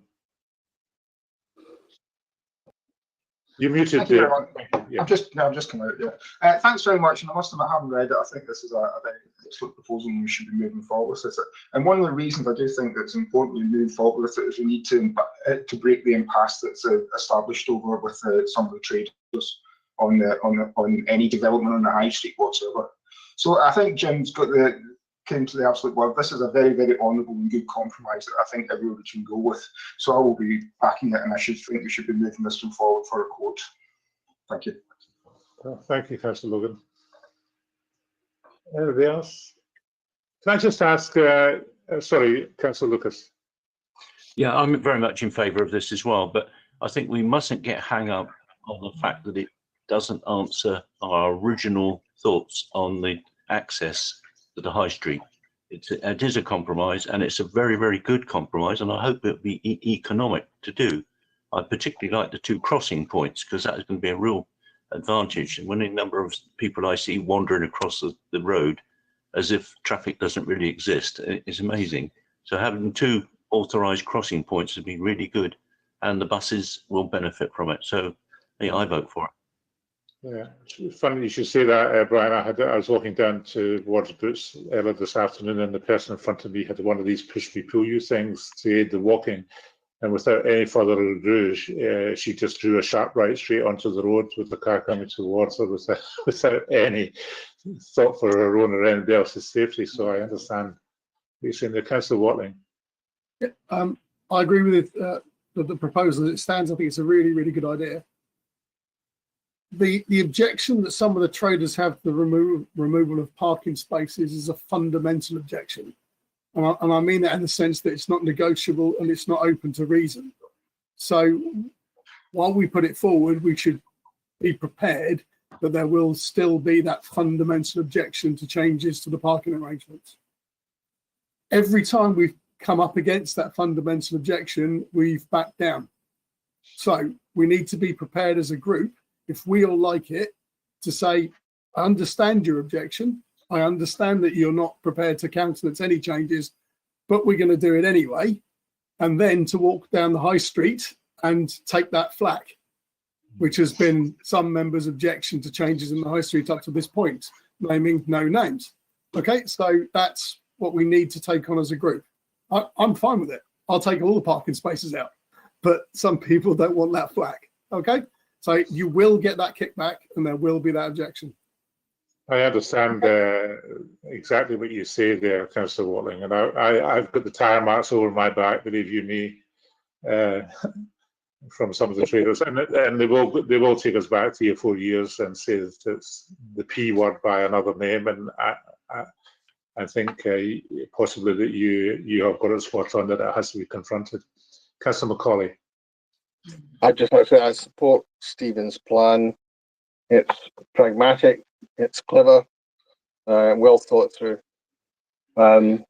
Speaker 1: You muted.
Speaker 12: Thank you very much.
Speaker 1: Yeah.
Speaker 12: I'm just coming out. Yeah. Thanks very much. And I must admit, I haven't read it. I think this is a very excellent proposal, and we should be moving forward with it. And one of the reasons I do think that it's important we move forward with it is we need to break the impasse that's established over with some of the traders on any development on the high street whatsoever. So I think Jim's came to the absolute word. This is a very, very honourable and good compromise that I think everybody can go with. So I will be backing it, and I think we should be moving this one forward for a quote. Thank you.
Speaker 1: Well, thank you, Councillor Logan. Anybody else? Can I just ask, sorry, Councillor Lucas.
Speaker 4: Yeah, I'm very much in favour of this as well, but I think we mustn't get hung up on the fact that it doesn't answer our original thoughts on the access to the high street. It is a compromise, and it's a very, very good compromise, and I hope it'll be economic to do. I particularly like the 2 crossing points, because that is going to be a real advantage. And when a number of people I see wandering across the road as if traffic doesn't really exist, it's amazing. So having 2 authorised crossing points would be really good, and the buses will benefit from it. So yeah, I vote for it.
Speaker 1: Yeah, it's funny you should say that, Brian. I was walking down towards Boots earlier this afternoon, and the person in front of me had one of these push me pull you things to aid the walking, and without any further ado, she just drew a sharp right straight onto the road with the car coming towards her without any thought for her own or anybody else's safety. So I understand what you're saying. The Councillor Watling.
Speaker 7: Yeah, I agree with the proposal as it stands. I think it's a really, really good idea. The objection that some of the traders have to the removal of parking spaces is a fundamental objection. And I mean that in the sense that it's not negotiable and it's not open to reason. So while we put it forward, we should be prepared that there will still be that fundamental objection to changes to the parking arrangements. Every time we've come up against that fundamental objection, we've backed down. So we need to be prepared as a group, if we all like it, to say, I understand your objection. I understand that you're not prepared to countenance any changes, but we're going to do it anyway. And then to walk down the high street and take that flak, which has been some members' objection to changes in the high street up to this point, naming no names. Okay, so that's what we need to take on as a group. I'm fine with it. I'll take all the parking spaces out, but some people don't want that flak. Okay, so you will get that kickback and there will be that objection.
Speaker 1: I understand exactly what you say there, Councillor Watling, and I've got the tyre marks over my back, believe you me, from some of the traders, and they will take us back 3 or 4 years and say that it's the P word by another name, and I think possibly that you have got it spot on that it has to be confronted. Councillor Macaulay.
Speaker 5: I'd just like to say I support Stephen's plan. It's pragmatic, it's clever, well thought through. I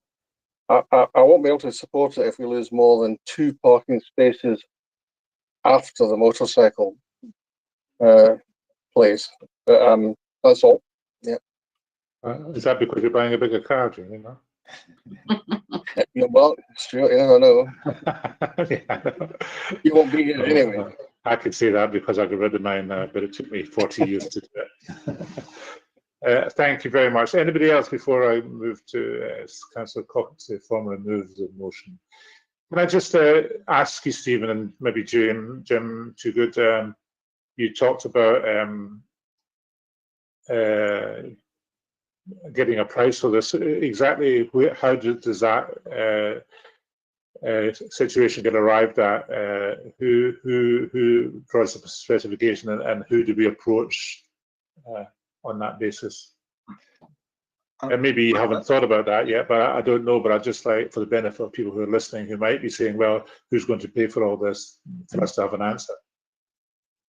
Speaker 5: won't be able to support it if we lose more than 2 parking spaces after the motorcycle place. But that's all. Yeah.
Speaker 1: Is that because you're buying a bigger car, do you know?
Speaker 5: Yeah, well, it's true. You never know.
Speaker 1: Yeah.
Speaker 5: You won't be here anyway.
Speaker 1: I could say that because I got rid of mine, but it took me 40 years to do it. Thank you very much. Anybody else before I move to Councillor Cox to formally move the motion? Can I just ask you, Stephen, and maybe Jim Toogood, you talked about getting a price for this. Exactly how does that situation get arrived at? Who draws the specification, and who do we approach on that basis? And maybe you haven't thought about that yet, but I don't know. But I'd just like, for the benefit of people who are listening, who might be saying, "Well, who's going to pay for all this?" for us to have an answer.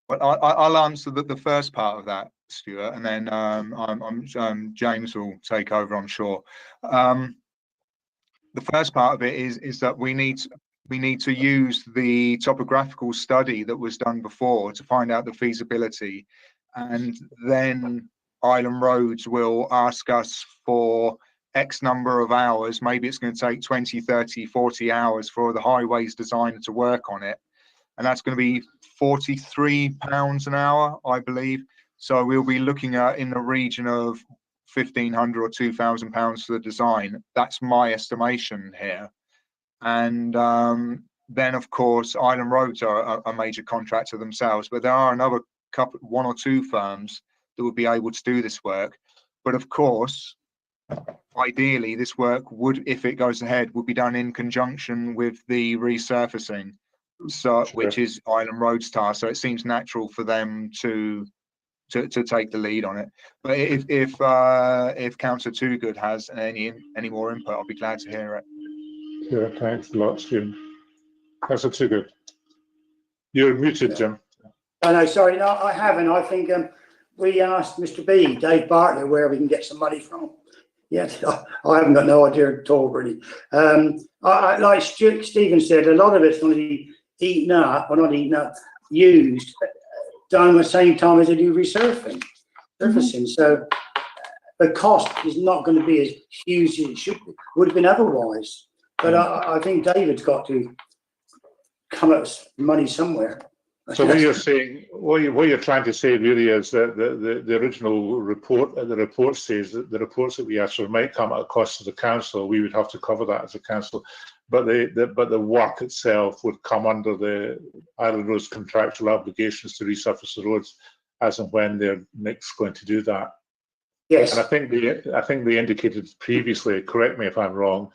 Speaker 10: Well, I'll answer the first part of that, Stuart, and then James will take over, I'm sure. The first part of it is that we need to use the topographical study that was done before to find out the feasibility, and then Island Roads will ask us for X number of hours. Maybe it's going to take 20, 30, 40 hours for the highways designer to work on it. and that's going to be £43 an hour, I believe. So we'll be looking at in the region of £1,500 or £2,000 for the design. That's my estimation here. And then, of course, Island Roads are a major contractor themselves, but there are another couple, one or two firms that would be able to do this work. But of course, ideally, this work would, if it goes ahead, would be done in conjunction with the resurfacing, so which is Island Roads task. So it seems natural for them to take the lead on it. But if Councillor Toogood has any more input, I'll be glad to hear it.
Speaker 1: Yeah, thanks a lot, Stephen. Councillor Toogood. You're muted, Jim.
Speaker 3: Oh, no, sorry, no, I haven't. I think we asked Mr. B, Dave Bartlett, where we can get some money from. Yes, I haven't got no idea at all, really. Like Stephen said, a lot of it's going to be eaten up, or not eaten up, used, done at the same time as they do resurfacing. So the cost is not going to be as huge as it should be, would have been otherwise. But I think David's got to come up with money somewhere.
Speaker 1: So what you're saying, what you're trying to say really is that the original report, the report says that the reports that we asked for might come at a cost to the council. We would have to cover that as a council, but the work itself would come under the Island Roads contractual obligations to resurface the roads as and when they're next going to do that.
Speaker 3: Yes.
Speaker 1: And I think they indicated previously, correct me if I'm wrong,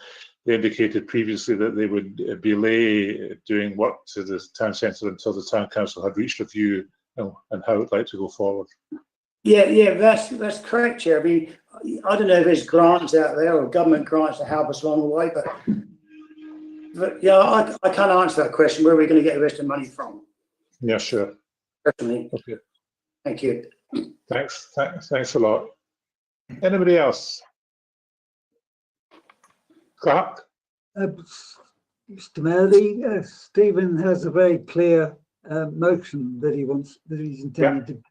Speaker 1: they indicated previously that they would delay doing work to the town centre until the town council had reached a view and how it would like to go forward.
Speaker 3: Yeah, that's correct, Chair. I mean, I don't know if there's grants out there or government grants to help us along the way, but yeah, I can't answer that question. Where are we going to get the rest of the money from?
Speaker 1: Yeah, sure.
Speaker 3: Definitely.
Speaker 1: Okay.
Speaker 3: Thank you.
Speaker 1: Thanks a lot. Anybody else? Clark?
Speaker 2: Mr. Mayor, Stephen has a very clear motion that he's intending to.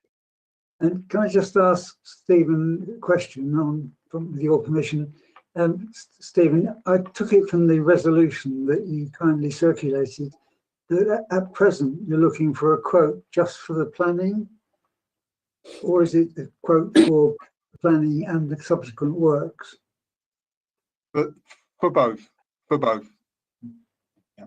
Speaker 2: And can I just ask Stephen a question with your permission? Stephen, I took it from the resolution that you kindly circulated that at present you're looking for a quote just for the planning, or is it a quote for planning and the subsequent works?
Speaker 10: But for both. Yeah.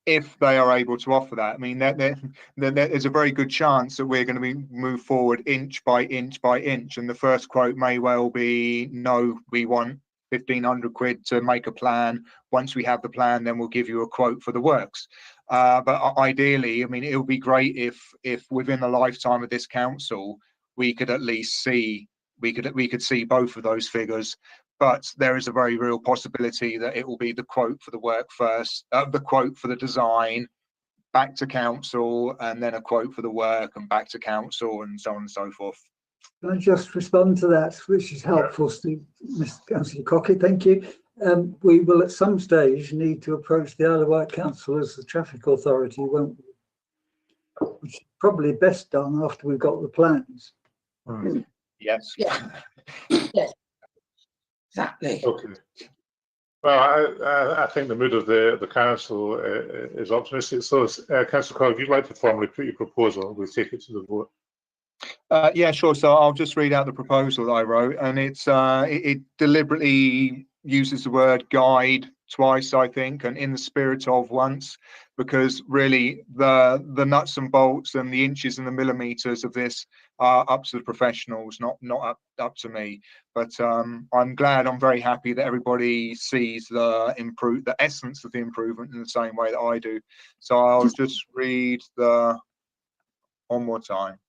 Speaker 10: If they are able to offer that, I mean, there's a very good chance that we're going to move forward inch by inch by inch, and the first quote may well be, no, we want 1,500 quid to make a plan. Once we have the plan, then we'll give you a quote for the works. But ideally, I mean, it would be great if within the lifetime of this council, we could at least see, we could see both of those figures. But there is a very real possibility that it will be the quote for the work first, the quote for the design, back to council, and then a quote for the work and back to council, and so on and so forth.
Speaker 2: Can I just respond to that, which is helpful, Steve, Mr. Councillor Cockett? Thank you. We will at some stage need to approach the Isle of Wight Council as the traffic authority, won't we? Which is probably best done after we've got the plans.
Speaker 10: Yes.
Speaker 11: Yeah. Yes. Exactly.
Speaker 1: Okay. Well, I think the mood of the council is optimistic. So, Councillor Coyle, if you'd like to formally put your proposal, we'll take it to the vote.
Speaker 10: Yeah, sure. So I'll just read out the proposal that I wrote, and it deliberately uses the word guide twice, I think, and in the spirit of once, because really the nuts and bolts and the inches and the millimeters of this are up to the professionals, not up to me. But I'm glad, I'm very happy that everybody sees the essence of the improvement in the same way that I do. So I'll just read one more time.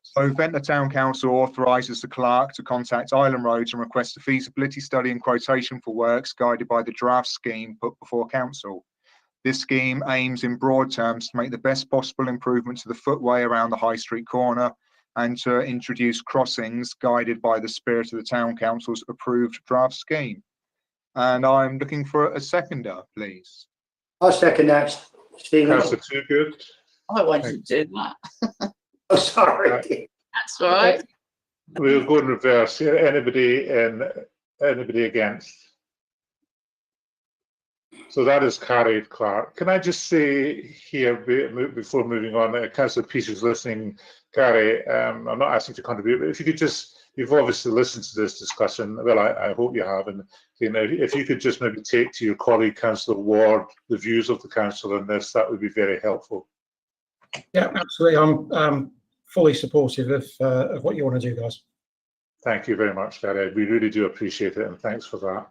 Speaker 10: So Ventnor Town Council authorises the clerk to contact Island Roads and request a feasibility study and quotation for works guided by the draft scheme put before council. This scheme aims in broad terms to make the best possible improvement to the footway around the High Street corner and to introduce crossings guided by the spirit of the Town Council's approved draft scheme. And I'm looking for a seconder, please.
Speaker 3: I'll second that, Stephen.
Speaker 1: Councillor Toogood.
Speaker 11: I wanted to do that.
Speaker 3: Oh, sorry.
Speaker 11: That's all right.
Speaker 1: We'll go in reverse. Anybody against? So that is carried, Clark. Can I just say here, before moving on, Councillor Peace is listening, Gary, I'm not asking you to contribute, but if you could just, you've obviously listened to this discussion, well, I hope you have, and you know, if you could just maybe take to your colleague, Councillor Ward, the views of the council on this, that would be very helpful.
Speaker 6: Yeah, absolutely. I'm fully supportive of what you want to do, guys.
Speaker 1: Thank you very much, Gary. We really do appreciate it, and thanks for that.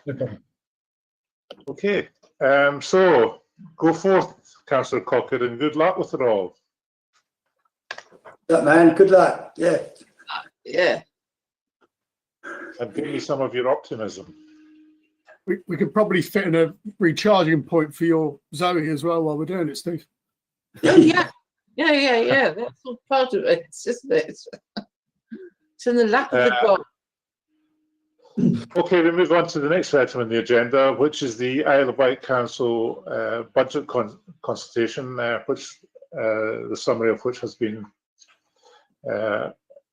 Speaker 6: No problem.
Speaker 1: Okay, so go forth, Councillor Cocker, and good luck with it all.
Speaker 3: Good man, good luck. Yeah.
Speaker 11: Yeah.
Speaker 1: And give me some of your optimism.
Speaker 7: We could probably fit in a recharging point for your Zoe as well while we're doing it, Steve.
Speaker 11: Oh, yeah. Yeah. That's all part of it, isn't it? It's in the lap of the god.
Speaker 1: Okay, we move on to the next item on the agenda, which is the Isle of Wight Council budget consultation, which the summary of which has been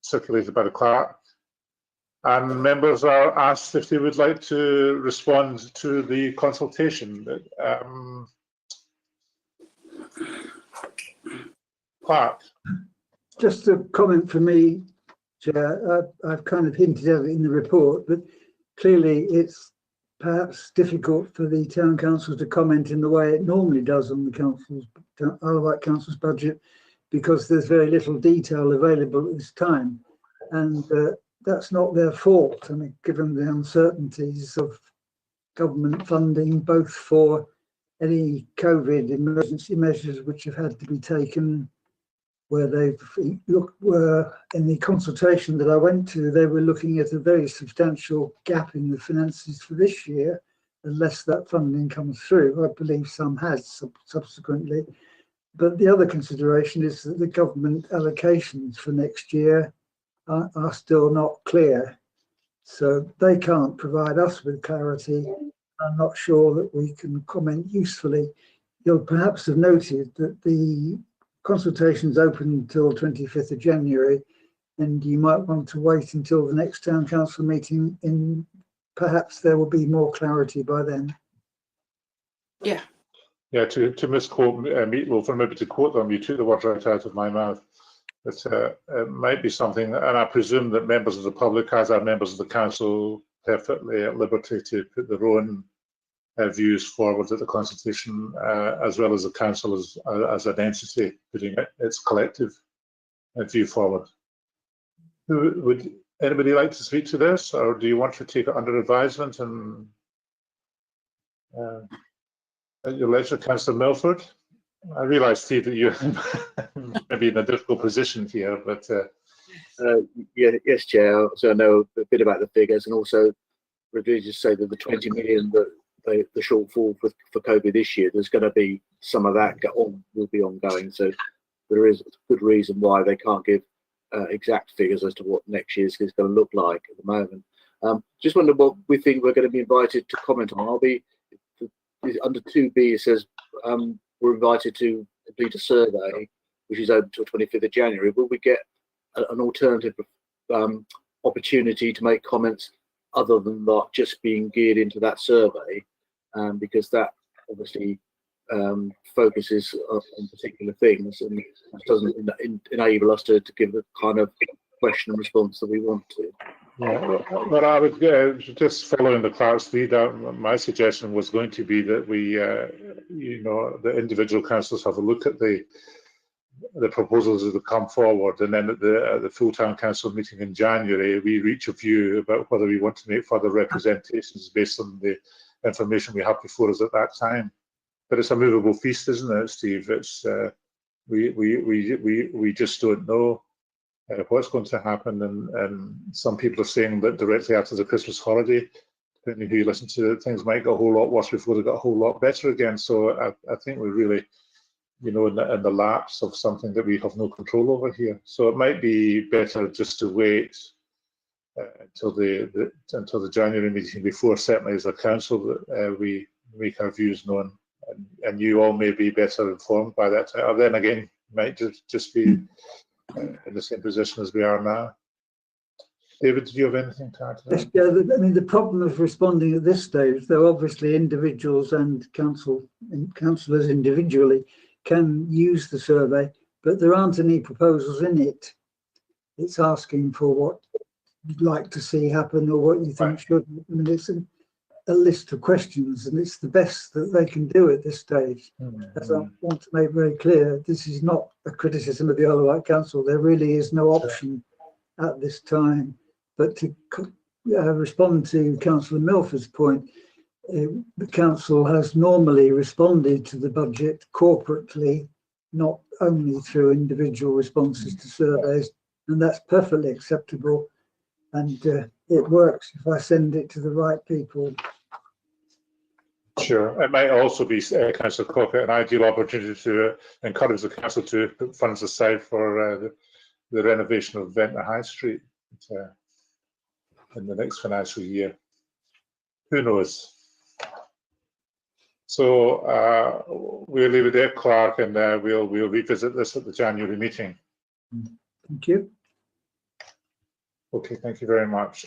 Speaker 1: circulated by the clerk. And members are asked if they would like to respond to the consultation. Clerk.
Speaker 2: Just a comment from me, Chair. I've kind of hinted at it in the report, but clearly it's perhaps difficult for the town council to comment in the way it normally does on the Isle of Wight Council's budget, because there's very little detail available at this time, and that's not their fault. I mean, given the uncertainties of government funding, both for any COVID emergency measures which have had to be taken, where they've were in the consultation that I went to, they were looking at a very substantial gap in the finances for this year, unless that funding comes through. I believe some has subsequently. But the other consideration is that the government allocations for next year are still not clear. So they can't provide us with clarity. I'm not sure that we can comment usefully. You'll perhaps have noted that the consultation's open until 25th of January, and you might want to wait until the next town council meeting. Perhaps there will be more clarity by then.
Speaker 11: Yeah.
Speaker 1: Yeah, to misquote Meatloaf, or maybe to quote them, you took the words right out of my mouth. It might be something, and I presume that members of the public, as are members of the council, perfectly at liberty to put their own views forward at the consultation, as well as the council as an entity putting its collective view forward. Would anybody like to speak to this, or do you want to take it under advisement and at your leisure, Councillor Milford? I realise, Steve, that you're maybe in a difficult position here, but
Speaker 8: yes, Chair. So I know a bit about the figures, and also really just say that the 20 million that the shortfall for COVID this year, there's going to be some of that will be ongoing. So there is a good reason why they can't give exact figures as to what next year's is going to look like at the moment. Just wonder what we think we're going to be invited to comment on. I'll be under 2B. It says we're invited to complete a survey, which is open until 25th of January. Will we get an alternative opportunity to make comments other than not just being geared into that survey? Because that obviously focuses on particular things and doesn't enable us to give the kind of question and response that we want to.
Speaker 1: Yeah, but I would just following the clerk's lead. My suggestion was going to be that we, the individual councillors have a look at the proposals that have come forward, and then at the full town council meeting in January, we reach a view about whether we want to make further representations based on the information we have before us at that time. But it's a movable feast, isn't it, Steve? It's we just don't know what's going to happen, and some people are saying that directly after the Christmas holiday, depending who you listen to, things might get a whole lot worse before they got a whole lot better again. So I think we're really, in the lapse of something that we have no control over here. So it might be better just to wait until the January meeting before, certainly as a council, we make our views known, and you all may be better informed by that time. Or then again, might just be in the same position as we are now. David, do you have anything to add to
Speaker 2: Yes,
Speaker 1: that?
Speaker 2: yeah, I mean, the problem of responding at this stage, though obviously individuals and councillors individually can use the survey, but there aren't any proposals in it. It's asking for what you'd like to see happen or what you think should. I mean, it's a list of questions, and it's the best that they can do at this stage. As I want to make very clear, this is not a criticism of the Isle of Wight Council. There really is no option at this time. But to respond to Councillor Milford's point, the council has normally responded to the budget corporately, not only through individual responses to surveys, and that's perfectly acceptable. And it works if I send it to the right people.
Speaker 1: Sure. It might also be, Councillor Cockett, an ideal opportunity to encourage the council to put funds aside for the renovation of Ventnor High Street in the next financial year. Who knows? So we'll leave it there, Clark, and we'll revisit this at the January meeting.
Speaker 2: Thank you.
Speaker 1: Okay, thank you very much.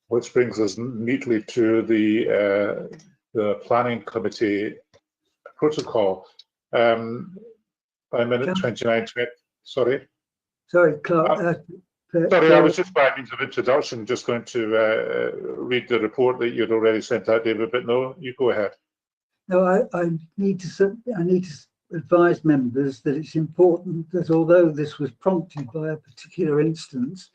Speaker 1: Which brings us neatly to the planning committee protocol. By minute 29. Sorry.
Speaker 2: Sorry, Clark.
Speaker 1: Sorry, I was just by means of introduction just going to read the report that you'd already sent out, David. But no, you go ahead.
Speaker 2: No, I need to advise members that it's important that although this was prompted by a particular instance,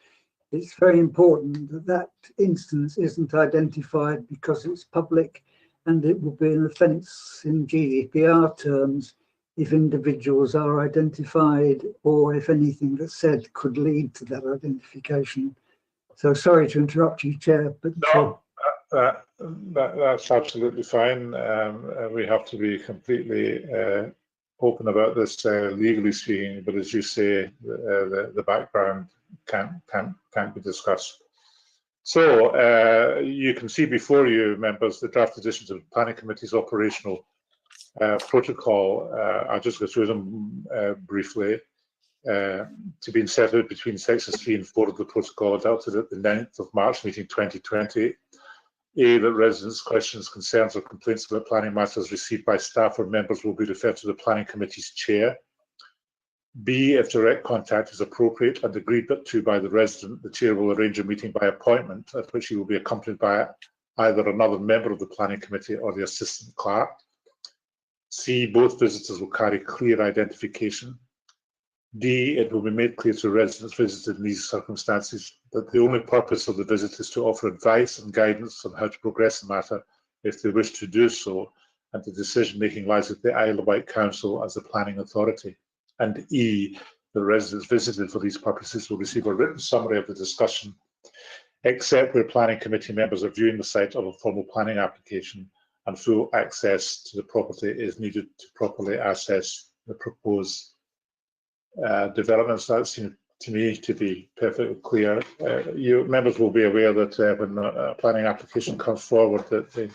Speaker 2: it's very important that that instance isn't identified because it's public, and it will be an offence in GDPR terms if individuals are identified or if anything that's said could lead to that identification. So sorry to interrupt you, Chair, but
Speaker 1: no, that's absolutely fine. We have to be completely open about this legally speaking, but as you say, the background can't be discussed. So you can see before you, members, the draft editions of the Planning Committee's operational protocol. I'll just go through them briefly. To be set out between sections 3 and 4 of the protocol adopted at the 9th of March meeting 2020. A, that residents' questions, concerns or complaints about planning matters received by staff or members will be referred to the Planning Committee's chair. B, if direct contact is appropriate and agreed to by the resident, the chair will arrange a meeting by appointment at which he will be accompanied by either another member of the Planning Committee or the assistant clerk. C, both visitors will carry clear identification. D, it will be made clear to residents visited in these circumstances that the only purpose of the visit is to offer advice and guidance on how to progress the matter if they wish to do so, and the decision-making lies with the Isle of Wight Council as the planning authority. And E, the residents visited for these purposes will receive a written summary of the discussion, except where planning committee members are viewing the site of a formal planning application, and full access to the property is needed to properly assess the proposed developments. That seems to me to be perfectly clear. You members will be aware that when a planning application comes forward, that the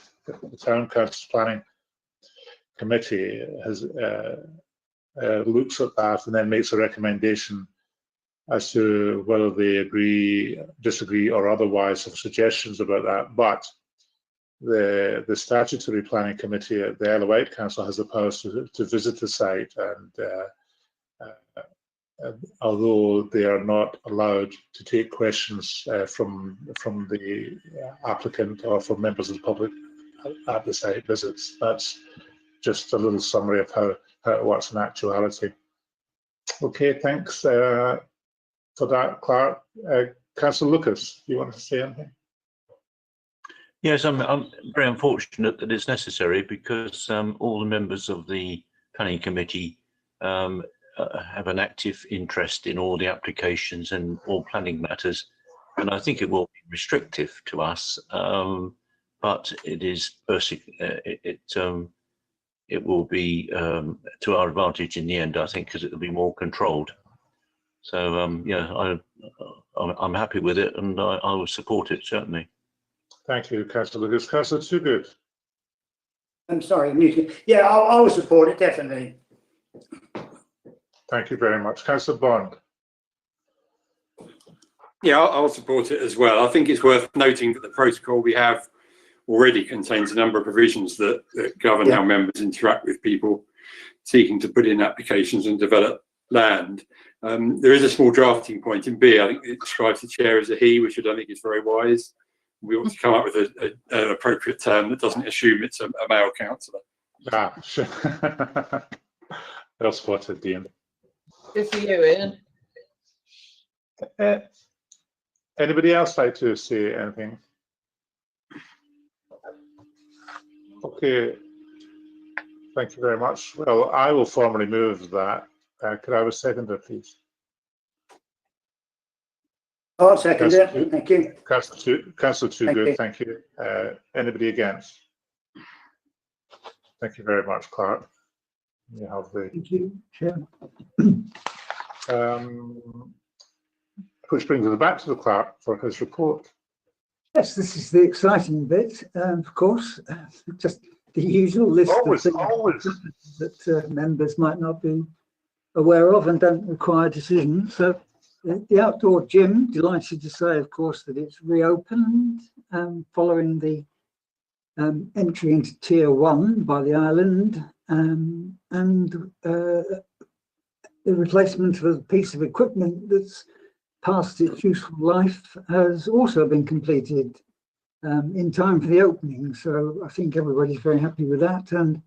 Speaker 1: Town Council's planning committee has looks at that and then makes a recommendation as to whether they agree, disagree, or otherwise have suggestions about that. But the statutory planning committee at the Isle of Wight Council has the powers to visit the site, and although they are not allowed to take questions from the applicant or from members of the public at the site visits. That's just a little summary of how it works in actuality. Okay, thanks for that, Clark. Councillor Lucas, do you want to say anything?
Speaker 4: Yes, I'm very unfortunate that it's necessary because all the members of the planning committee have an active interest in all the applications and all planning matters, and I think it will be restrictive to us, but it is it will be to our advantage in the end, I think, because it will be more controlled. So yeah, I'm happy with it, and I will support it certainly.
Speaker 1: Thank you, Councillor Lucas. Councillor Toogood.
Speaker 3: I'm sorry, music. Yeah, I will support it, definitely.
Speaker 1: Thank you very much. Councillor Bond.
Speaker 9: Yeah, I'll support it as well. I think it's worth noting that the protocol we have already contains a number of provisions that govern how members interact with people seeking to put in applications and develop land. There is a small drafting point in B. I think it describes the chair as a he, which I don't think is very wise. We ought to come up with an appropriate term that doesn't assume it's a male councillor.
Speaker 1: Ah, sure. Well spotted, Dean.
Speaker 11: Good for you, Ian.
Speaker 1: Anybody else like to say anything? Okay, thank you very much. Well, I will formally move that. Could I have a seconder, please?
Speaker 3: I'll second it. Thank you.
Speaker 1: Councillor Toogood, thank you. Anybody against? Thank you very much, Clark. You have the.
Speaker 2: Thank you, Chair.
Speaker 1: Which brings us back to the clerk for his report.
Speaker 2: Yes, this is the exciting bit, of course. Just the usual list of things that members might not be aware of and don't require decision. So the outdoor gym, delighted to say, of course, that it's reopened following the entry into Tier 1 by the island and the replacement of a piece of equipment that's past its useful life has also been completed in time for the opening. So I think everybody's very happy with that. And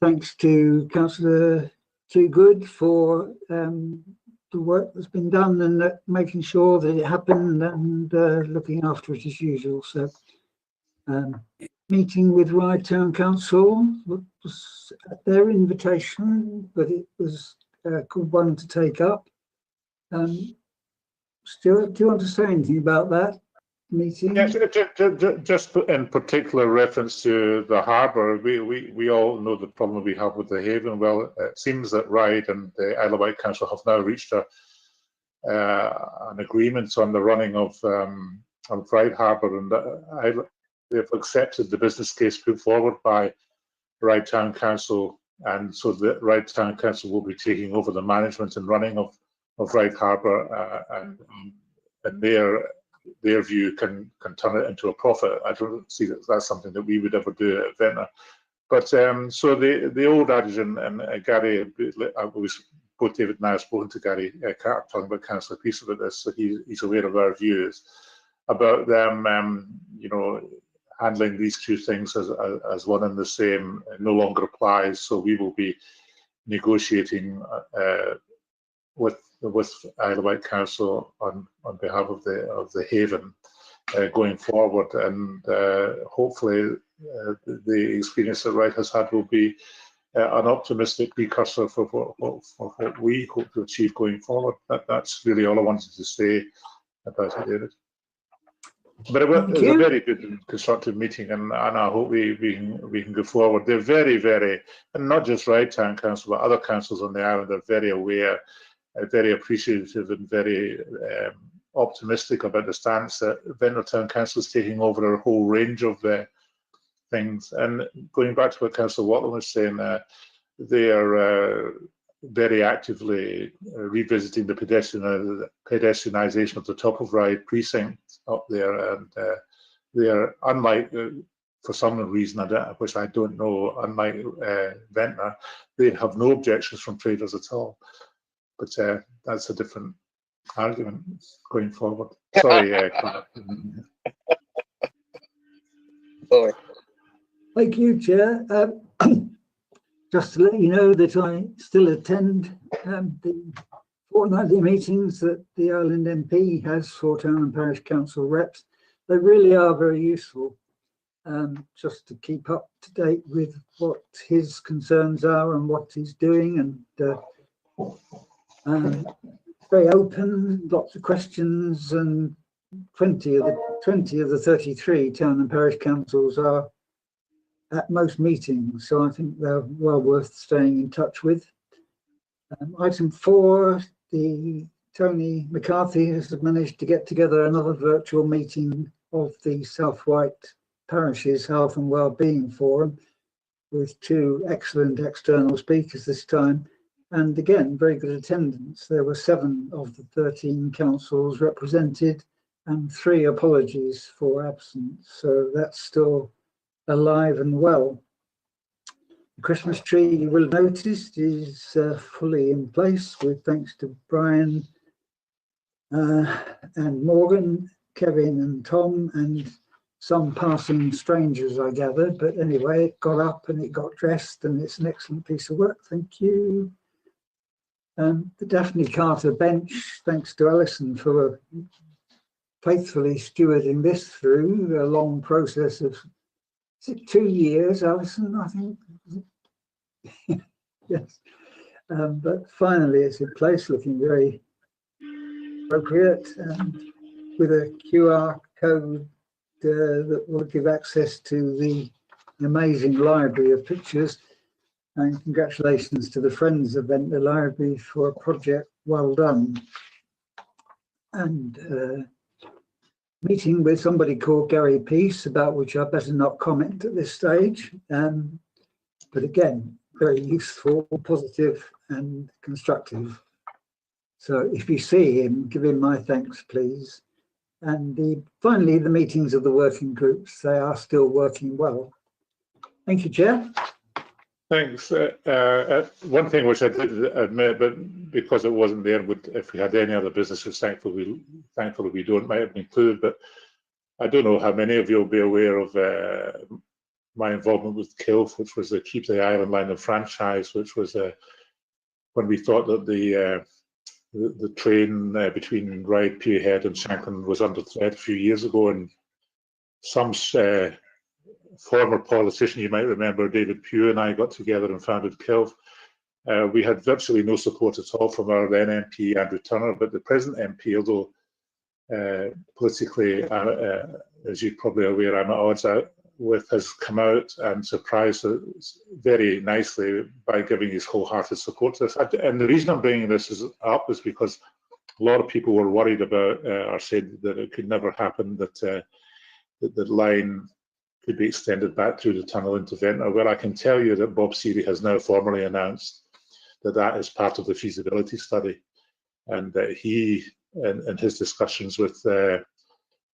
Speaker 2: thanks to Councillor Toogood for the work that's been done and making sure that it happened and looking after it as usual. So meeting with Ryde Town Council was at their invitation, but it was a good one to take up. Stuart, do you want to say anything about that meeting?
Speaker 1: Yes, just in particular reference to the harbour, we all know the problem we have with the haven. Well, it seems that Ryde and the Isle of Wight Council have now reached an agreement on the running of Ryde Harbour, and they've accepted the business case put forward by Ryde Town Council, and so the Ryde Town Council will be taking over the management and running of Ryde Harbour, and their view can turn it into a profit. I don't see that that's something that we would ever do at Ventnor. But so the old adage, and Gary, both David and I have spoken to Gary talking about Councillor Peace about this, so he's aware of our views about them, handling these two things as one and the same no longer applies. So we will be negotiating with Isle of Wight Council on behalf of the haven going forward, and hopefully the experience that Ryde has had will be an optimistic precursor for what we hope to achieve going forward. That's really all I wanted to say about it, David. But it was a very good and constructive meeting, and I hope we can go forward. They're very, very, and not just Ryde Town Council, but other councils on the island are very aware, very appreciative, and very optimistic about the stance that Ventnor Town Council is taking over a whole range of things. And going back to what Councillor Watling was saying, they are very actively revisiting the pedestrianisation of the top of Ryde precinct up there, and they are, unlike, for some reason which I don't know, unlike Ventnor, they have no objections from traders at all. But that's a different argument going forward. Sorry,
Speaker 5: Sorry.
Speaker 2: Thank you, Chair. Just to let you know that I still attend the fortnightly meetings that the Island MP has for Town and Parish Council reps. They really are very useful, just to keep up to date with what his concerns are and what he's doing, and very open, lots of questions, and 20 of the 33 Town and Parish Councils are at most meetings, so I think they're well worth staying in touch with. Item 4, Tony McCarthy has managed to get together another virtual meeting of the South Wight Parishes Health and Wellbeing Forum with 2 excellent external speakers this time. And again, very good attendance. There were 7 of the 13 councils represented and 3 apologies for absence. So that's still alive and well. The Christmas tree, you will have noticed, is fully in place, with thanks to Brian and Morgan, Kevin and Tom, and some passing strangers, I gathered. But anyway, it got up and it got dressed, and it's an excellent piece of work. Thank you. The Daphne Carter bench, thanks to Alison for faithfully stewarding this through a long process of, is it 2 years, Alison, I think? Yes. But finally it's in place, looking very appropriate, and with a QR code that will give access to the amazing library of pictures. And congratulations to the Friends of Ventnor Library for a project well done. And meeting with somebody called Gary Peace, about which I better not comment at this stage. But again, very useful, positive and constructive. So if you see him, give him my thanks, please. And finally, the meetings of the working groups, they are still working well. Thank you, Chair.
Speaker 1: Thanks. One thing which I did admit, but because it wasn't there, if we had any other businesses, thankfully we don't, might have included. But I don't know how many of you will be aware of my involvement with KILF, which was the Keep the Island Line of franchise, which was when we thought that the train between Ryde, Peterhead and Shanklin was under threat a few years ago, and some former politician, you might remember, David Pugh, and I got together and founded KILF. We had virtually no support at all from our then MP, Andrew Turner, but the present MP, although politically, as you're probably aware, I'm at odds with, has come out and surprised us very nicely by giving his wholehearted support to this. And the reason I'm bringing this up is because a lot of people were worried about, or said that it could never happen, that the line could be extended back through the tunnel into Ventnor. Well, I can tell you that Bob Seeley has now formally announced that that is part of the feasibility study, and that he, in his discussions with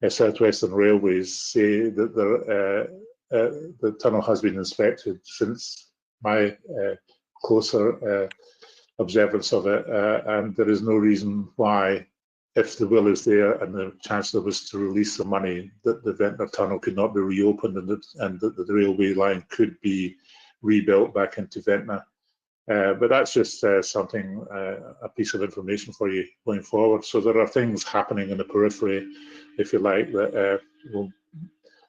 Speaker 1: South Western Railways, say that the tunnel has been inspected since my closer observance of it, and there is no reason why, if the will is there and the Chancellor was to release the money, that the Ventnor tunnel could not be reopened, and that the railway line could be rebuilt back into Ventnor. But that's just something, a piece of information for you going forward. So there are things happening in the periphery, if you like, that will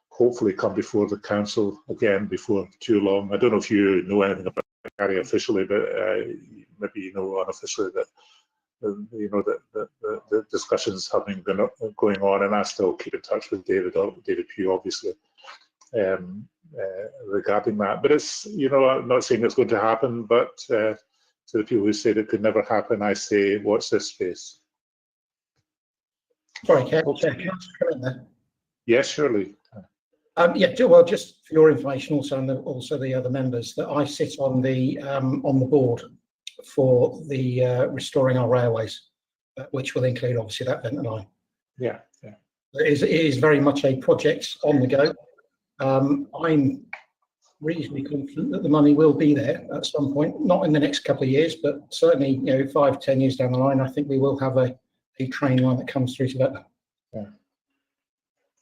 Speaker 1: hopefully come before the council again before too long. I don't know if you know anything about Gary officially, but maybe you know unofficially that the discussions have been going on, and I still keep in touch with David Pugh, obviously, regarding that. But it's, I'm not saying it's going to happen, but to the people who said it could never happen, I say, watch this space.
Speaker 6: Sorry, can I come in there?
Speaker 1: Yes, surely.
Speaker 6: Yeah, well, just for your information, also, and also the other members, that I sit on the board for the Restoring Our Railways, which will include obviously that Ventnor line.
Speaker 1: Yeah.
Speaker 6: It is very much a project on the go. I'm reasonably confident that the money will be there at some point, not in the next couple of years, but certainly 5-10 years down the line. I think we will have a train line that comes through to Ventnor.
Speaker 1: Yeah.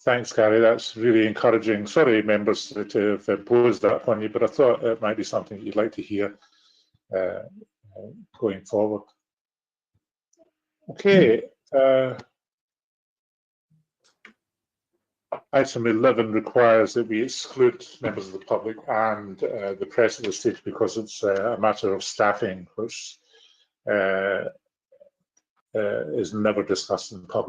Speaker 1: Thanks, Gary. That's really encouraging. Sorry, members, to have imposed that upon you, but I thought it might be something you'd like to hear going forward. Okay. Item 11 requires that we exclude members of the public and the press at this stage because it's a matter of staffing, which is never discussed in public.